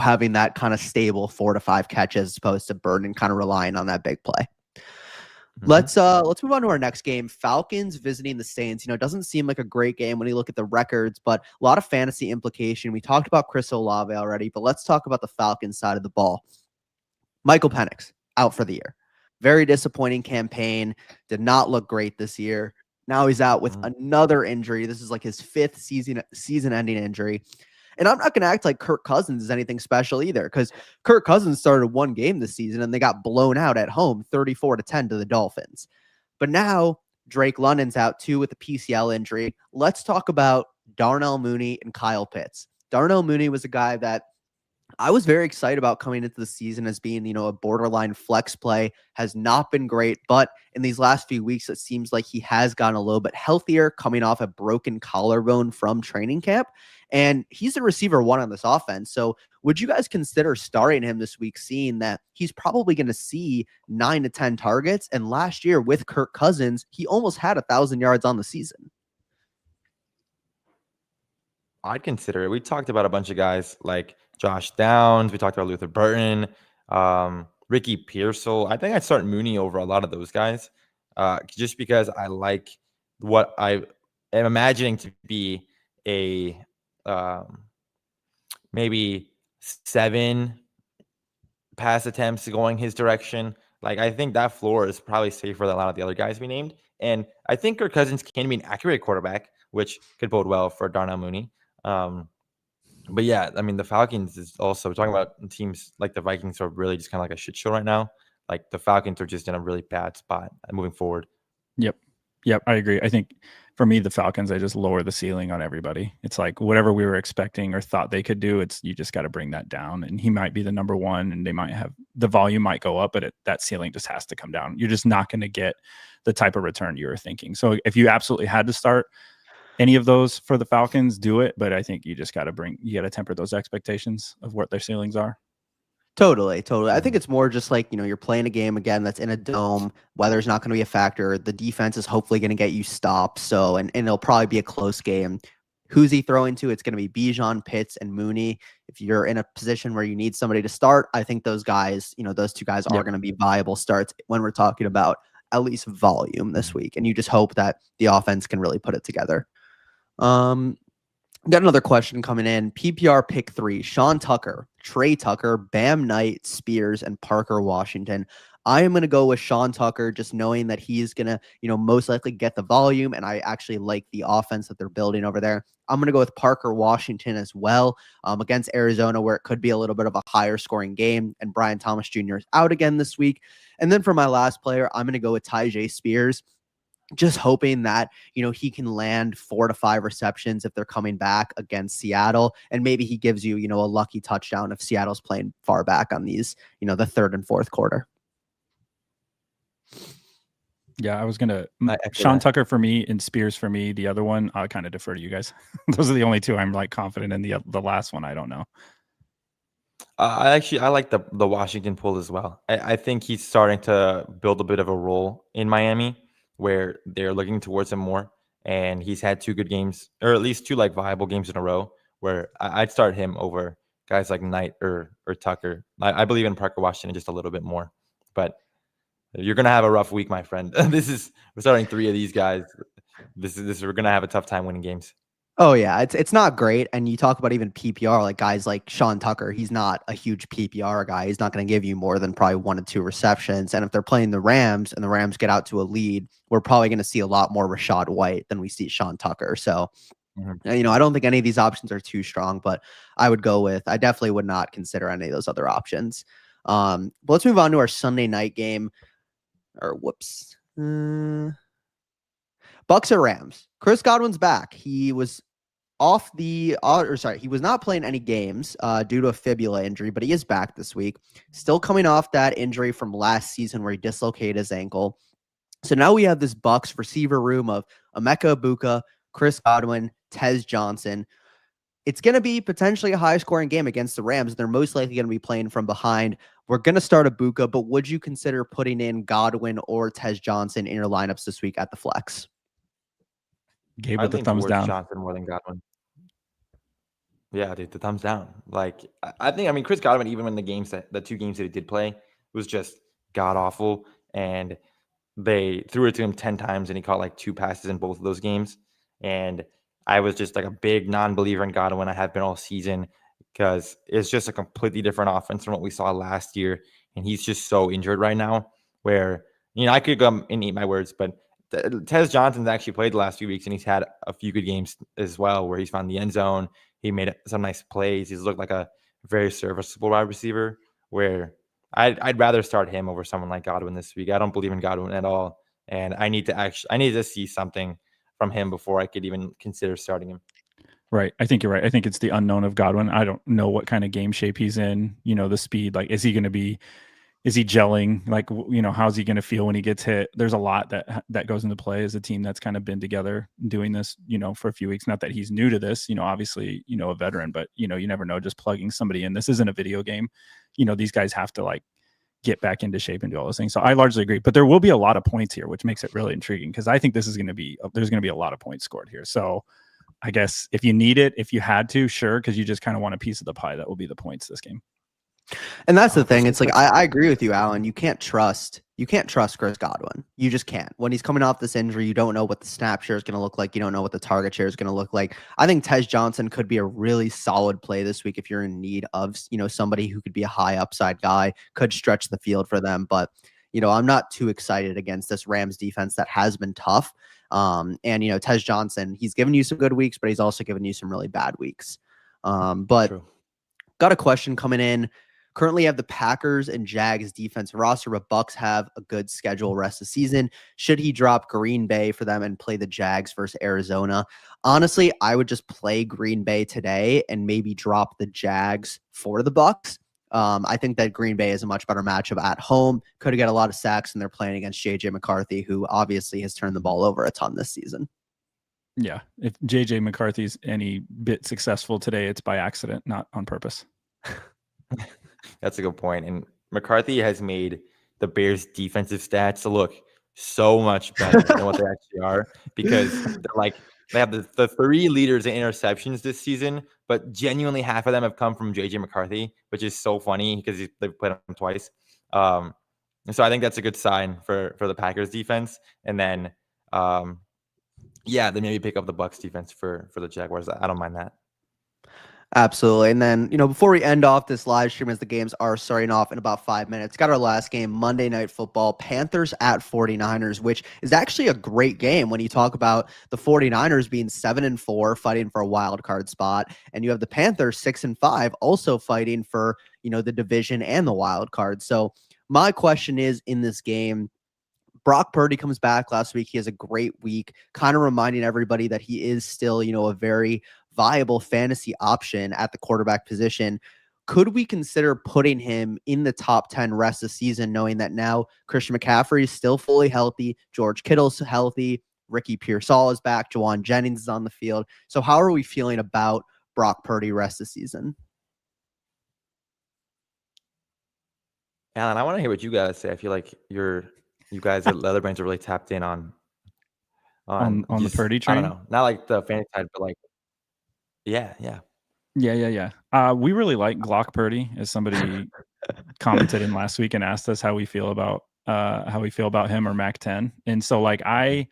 having that kind of stable 4 to 5 catches as opposed to Burden kind of relying on that big play. Let's move on to our next game. Falcons visiting the Saints. It doesn't seem like a great game when you look at the records, but a lot of fantasy implication. We talked about Chris Olave already, but let's talk about the Falcons side of the ball. Michael Penix out for the year. Very disappointing campaign. Did not look great this year. Now he's out with another injury. This is like his 5th season-ending injury. And I'm not going to act like Kirk Cousins is anything special either, because Kirk Cousins started 1 game this season and they got blown out at home 34-10 to the Dolphins. But now Drake London's out too with a PCL injury. Let's talk about Darnell Mooney and Kyle Pitts. Darnell Mooney was a guy that I was very excited about coming into the season as being, a borderline flex play. Has not been great, but in these last few weeks, it seems like he has gotten a little bit healthier, coming off a broken collarbone from training camp. And he's the receiver 1 on this offense. So would you guys consider starting him this week, seeing that he's probably going to see 9 to 10 targets? And last year with Kirk Cousins, he almost had 1,000 yards on the season. I'd consider it. We talked about a bunch of guys like Josh Downs. We talked about Luther Burton, Ricky Pearsall. I think I'd start Mooney over a lot of those guys, just because I like what I am imagining to be a maybe 7 pass attempts going his direction. Like, I think that floor is probably safer than a lot of the other guys we named. And I think Kirk Cousins can be an accurate quarterback, which could bode well for Darnell Mooney. But yeah, I mean, the Falcons is also talking about teams like the Vikings are really just kind of like a shit show right now. Like, the Falcons are just in a really bad spot moving forward. Yep, I agree. I think for me, the Falcons, I just lower the ceiling on everybody. It's like whatever we were expecting or thought they could do, you just got to bring that down. And he might be the number one, and they might have the volume might go up, but that ceiling just has to come down. You're just not going to get the type of return you were thinking. So if you absolutely had to start any of those for the Falcons, do it. But I think you just got to temper those expectations of what their ceilings are. Totally. I think it's more just like, you're playing a game again that's in a dome. Weather's not going to be a factor. The defense is hopefully going to get you stopped. So, and it'll probably be a close game. Who's he throwing to? It's going to be Bijan, Pitts, and Mooney. If you're in a position where you need somebody to start, I think those guys, those two guys are going to be viable starts when we're talking about at least volume this week. And you just hope that the offense can really put it together. Got another question coming in. PPR pick 3, Sean Tucker, Trey Tucker, Bam Knight, Spears, and Parker Washington. I am going to go with Sean Tucker, just knowing that he's going to, most likely get the volume. And I actually like the offense that they're building over there. I'm going to go with Parker Washington as well, against Arizona, where it could be a little bit of a higher scoring game. And Brian Thomas Jr. is out again this week. And then for my last player, I'm going to go with Tyjae Spears. Just hoping that, he can land 4 to 5 receptions if they're coming back against Seattle. And maybe he gives you, a lucky touchdown if Seattle's playing far back on these, the third and fourth quarter. Yeah, I was going to Sean Tucker for me and Spears for me. The other one, I'll kind of defer to you guys. Those are the only two I'm like confident in. The last one, I don't know. I like the Washington pull as well. I think he's starting to build a bit of a role in Miami, where they're looking towards him more. And he's had 2 good games, or at least 2 like viable games in a row, where I'd start him over guys like Knight or Tucker. I believe in Parker Washington just a little bit more. But you're going to have a rough week, my friend. We're starting 3 of these guys. We're going to have a tough time winning games. Oh yeah, it's not great. And you talk about even PPR, like guys like Sean Tucker, he's not a huge PPR guy. He's not going to give you more than probably 1 to 2 receptions. And if they're playing the Rams and the Rams get out to a lead, we're probably going to see a lot more Rashad White than we see Sean Tucker. So, I don't think any of these options are too strong, but I definitely would not consider any of those other options. But let's move on to our Sunday night game. Bucks or Rams. Chris Godwin's back. He was he was not playing any games due to a fibula injury, but he is back this week. Still coming off that injury from last season where he dislocated his ankle. So now we have this Bucks receiver room of Emeka Egbuka, Chris Godwin, Tez Johnson. It's going to be potentially a high-scoring game against the Rams. They're most likely going to be playing from behind. We're going to start Egbuka, but would you consider putting in Godwin or Tez Johnson in your lineups this week at the flex? Gabe with the thumbs down. Johnson more than Godwin. Yeah, dude, the thumbs down. Like, I think, Chris Godwin, even when the 2 games that he did play, was just god-awful. And they threw it to him 10 times, and he caught like 2 passes in both of those games. And I was just like a big non-believer in Godwin. I have been all season, because it's just a completely different offense from what we saw last year. And he's just so injured right now, where, I could come and eat my words, but Tez Johnson's actually played the last few weeks, and he's had a few good games as well, where he's found the end zone. He made some nice plays. He's looked like a very serviceable wide receiver, where I'd rather start him over someone like Godwin this week. I don't believe in Godwin at all, and I need to see something from him before I could even consider starting him. Right. I think you're right. I think it's the unknown of Godwin. I don't know what kind of game shape he's in, the speed, like, is he gelling? Like, how's he going to feel when he gets hit? There's a lot that goes into play as a team that's kind of been together doing this, for a few weeks. Not that he's new to this, obviously, a veteran, but, you never know, just plugging somebody in. This isn't a video game. These guys have to like get back into shape and do all those things. So I largely agree, but there will be a lot of points here, which makes it really intriguing, because I think there's going to be a lot of points scored here. So I guess if you need it, if you had to, sure, because you just kind of want a piece of the pie, that will be the points this game. And that's the thing. It's like, I agree with you, Alan. You can't trust you can't trust Chris Godwin. You just can't. When he's coming off this injury, you don't know what the snap share is going to look like. You don't know what the target share is going to look like. I think Tej Johnson could be a really solid play this week if you're in need of, somebody who could be a high upside guy, could stretch the field for them. But, I'm not too excited against this Rams defense that has been tough. And, Tej Johnson, he's given you some good weeks, but he's also given you some really bad weeks. But True. got a question coming in. Currently have the Packers and Jags defensive roster, but Bucks have a good schedule rest of the season. Should he drop Green Bay for them and play the Jags versus Arizona? Honestly, I would just play Green Bay today and maybe drop the Jags for the Bucks. I think that Green Bay is a much better matchup at home. Could get a lot of sacks, and they're playing against JJ McCarthy, who obviously has turned the ball over a ton this season. Yeah, if JJ McCarthy's any bit successful today, it's by accident, not on purpose. That's a good point. And McCarthy has made the Bears' defensive stats look so much better than what they actually are, because they have the 3 leaders in interceptions this season, but genuinely half of them have come from JJ McCarthy, which is so funny because they've played him twice. And so I think that's a good sign for the Packers defense. And then, they maybe pick up the Bucks defense for the Jaguars. I don't mind that. Absolutely. And then, before we end off this live stream, as the games are starting off in about 5 minutes, got our last game, Monday Night Football, Panthers at 49ers, which is actually a great game when you talk about the 49ers being 7-4, fighting for a wild card spot. And you have the Panthers 6-5, also fighting for, the division and the wild card. So my question is, in this game, Brock Purdy comes back last week. He has a great week, kind of reminding everybody that he is still, a very viable fantasy option at the quarterback position. Could we consider putting him in the top 10 rest of the season, knowing that now Christian McCaffrey is still fully healthy, George Kittle's healthy, Ricky Pearsall is back, Jawan Jennings is on the field. So how are we feeling about Brock Purdy rest of the season? Alan, I want to hear what you guys say. I feel like you guys at Leatherbrains are really tapped in on the Purdy train. I don't know, not like the fantasy side, but like, yeah. We really like Glock Purdy, as somebody commented in last week and asked us how we feel about him or Mac 10. And so like I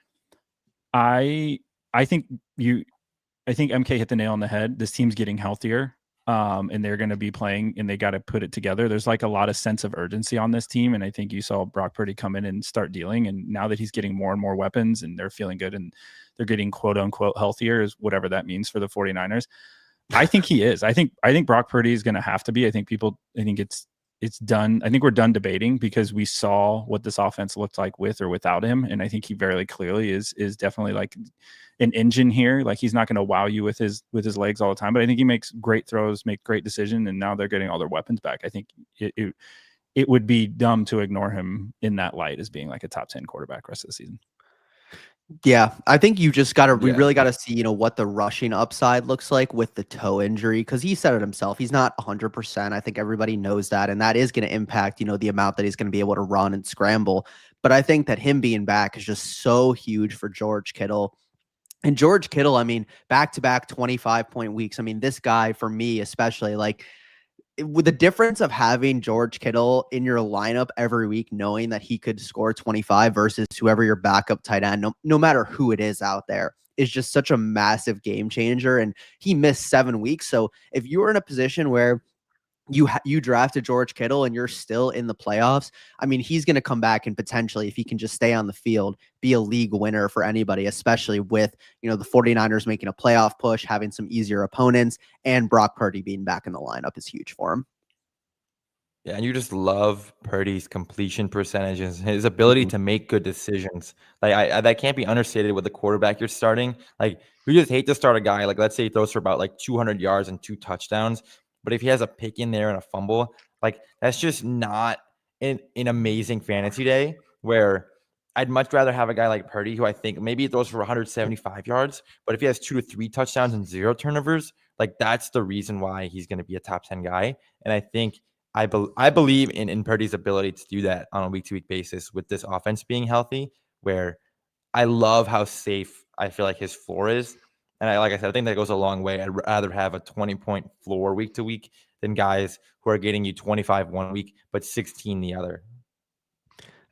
think MK hit the nail on the head. This team's getting healthier. And they're going to be playing, and they got to put it together. There's like a lot of sense of urgency on this team. And I think you saw Brock Purdy come in and start dealing. And now that he's getting more and more weapons and they're feeling good and they're getting quote unquote healthier, is whatever that means for the 49ers. I think he is. I think Brock Purdy is going to have to be. I think it's done. I think we're done debating, because we saw what this offense looked like with or without him. And I think he very clearly is definitely like an engine here. Like, he's not going to wow you with his legs all the time, but I think he makes great throws, make great decisions. And now they're getting all their weapons back. I think it would be dumb to ignore him in that light as being like a top 10 quarterback rest of the season. Yeah, I think you just we really got to see, what the rushing upside looks like with the toe injury, because he said it himself. He's not 100%. I think everybody knows that. And that is going to impact, the amount that he's going to be able to run and scramble. But I think that him being back is just so huge for George Kittle. And George Kittle, I mean, back-to-back 25-point weeks. I mean, this guy, for me especially, like, with the difference of having George Kittle in your lineup every week, knowing that he could score 25 versus whoever your backup tight end, no matter who it is out there, is just such a massive game changer. And he missed 7 weeks. So if you were in a position where you drafted George Kittle and you're still in the playoffs, I mean, he's going to come back and potentially, if he can just stay on the field, be a league winner for anybody, especially with, the 49ers making a playoff push, having some easier opponents, and Brock Purdy being back in the lineup is huge for him. Yeah, and you just love Purdy's completion percentages, his ability to make good decisions. Like, that can't be understated with the quarterback you're starting. Like, we just hate to start a guy, like, let's say he throws for about like 200 yards and 2 touchdowns. But if he has a pick in there and a fumble, like, that's just not an amazing fantasy day, where I'd much rather have a guy like Purdy, who I think maybe he throws for 175 yards, but if he has 2 to 3 touchdowns and 0 turnovers, like, that's the reason why he's going to be a top 10 guy. And I think I believe in Purdy's ability to do that on a week-to-week basis with this offense being healthy, where I love how safe I feel like his floor is. And like I said, I think that goes a long way. I'd rather have a 20-point floor week to week than guys who are getting you 25 one week, but 16 the other.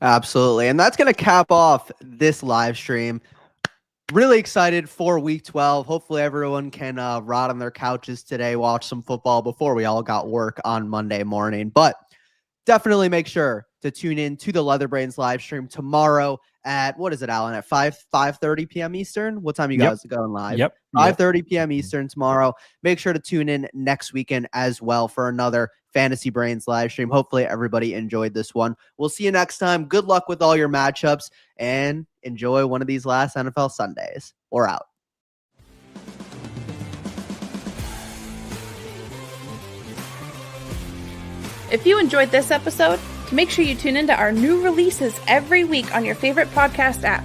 Absolutely. And that's going to cap off this live stream. Really excited for week 12. Hopefully everyone can rot on their couches today, watch some football before we all got work on Monday morning. But definitely make sure to tune in to the Leatherbrains live stream tomorrow at, what is it, Alan, at 5:30 p.m. Eastern? What time you guys are going live? Yep. 5:30 p.m. Eastern tomorrow. Make sure to tune in next weekend as well for another Fantasy Brains live stream. Hopefully everybody enjoyed this one. We'll see you next time. Good luck with all your matchups and enjoy one of these last NFL Sundays. We're out. If you enjoyed this episode, make sure you tune into our new releases every week on your favorite podcast app.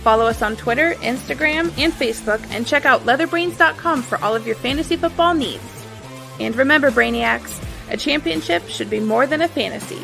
Follow us on Twitter, Instagram, and Facebook, and check out leatherbrains.com for all of your fantasy football needs. And remember, Brainiacs, a championship should be more than a fantasy.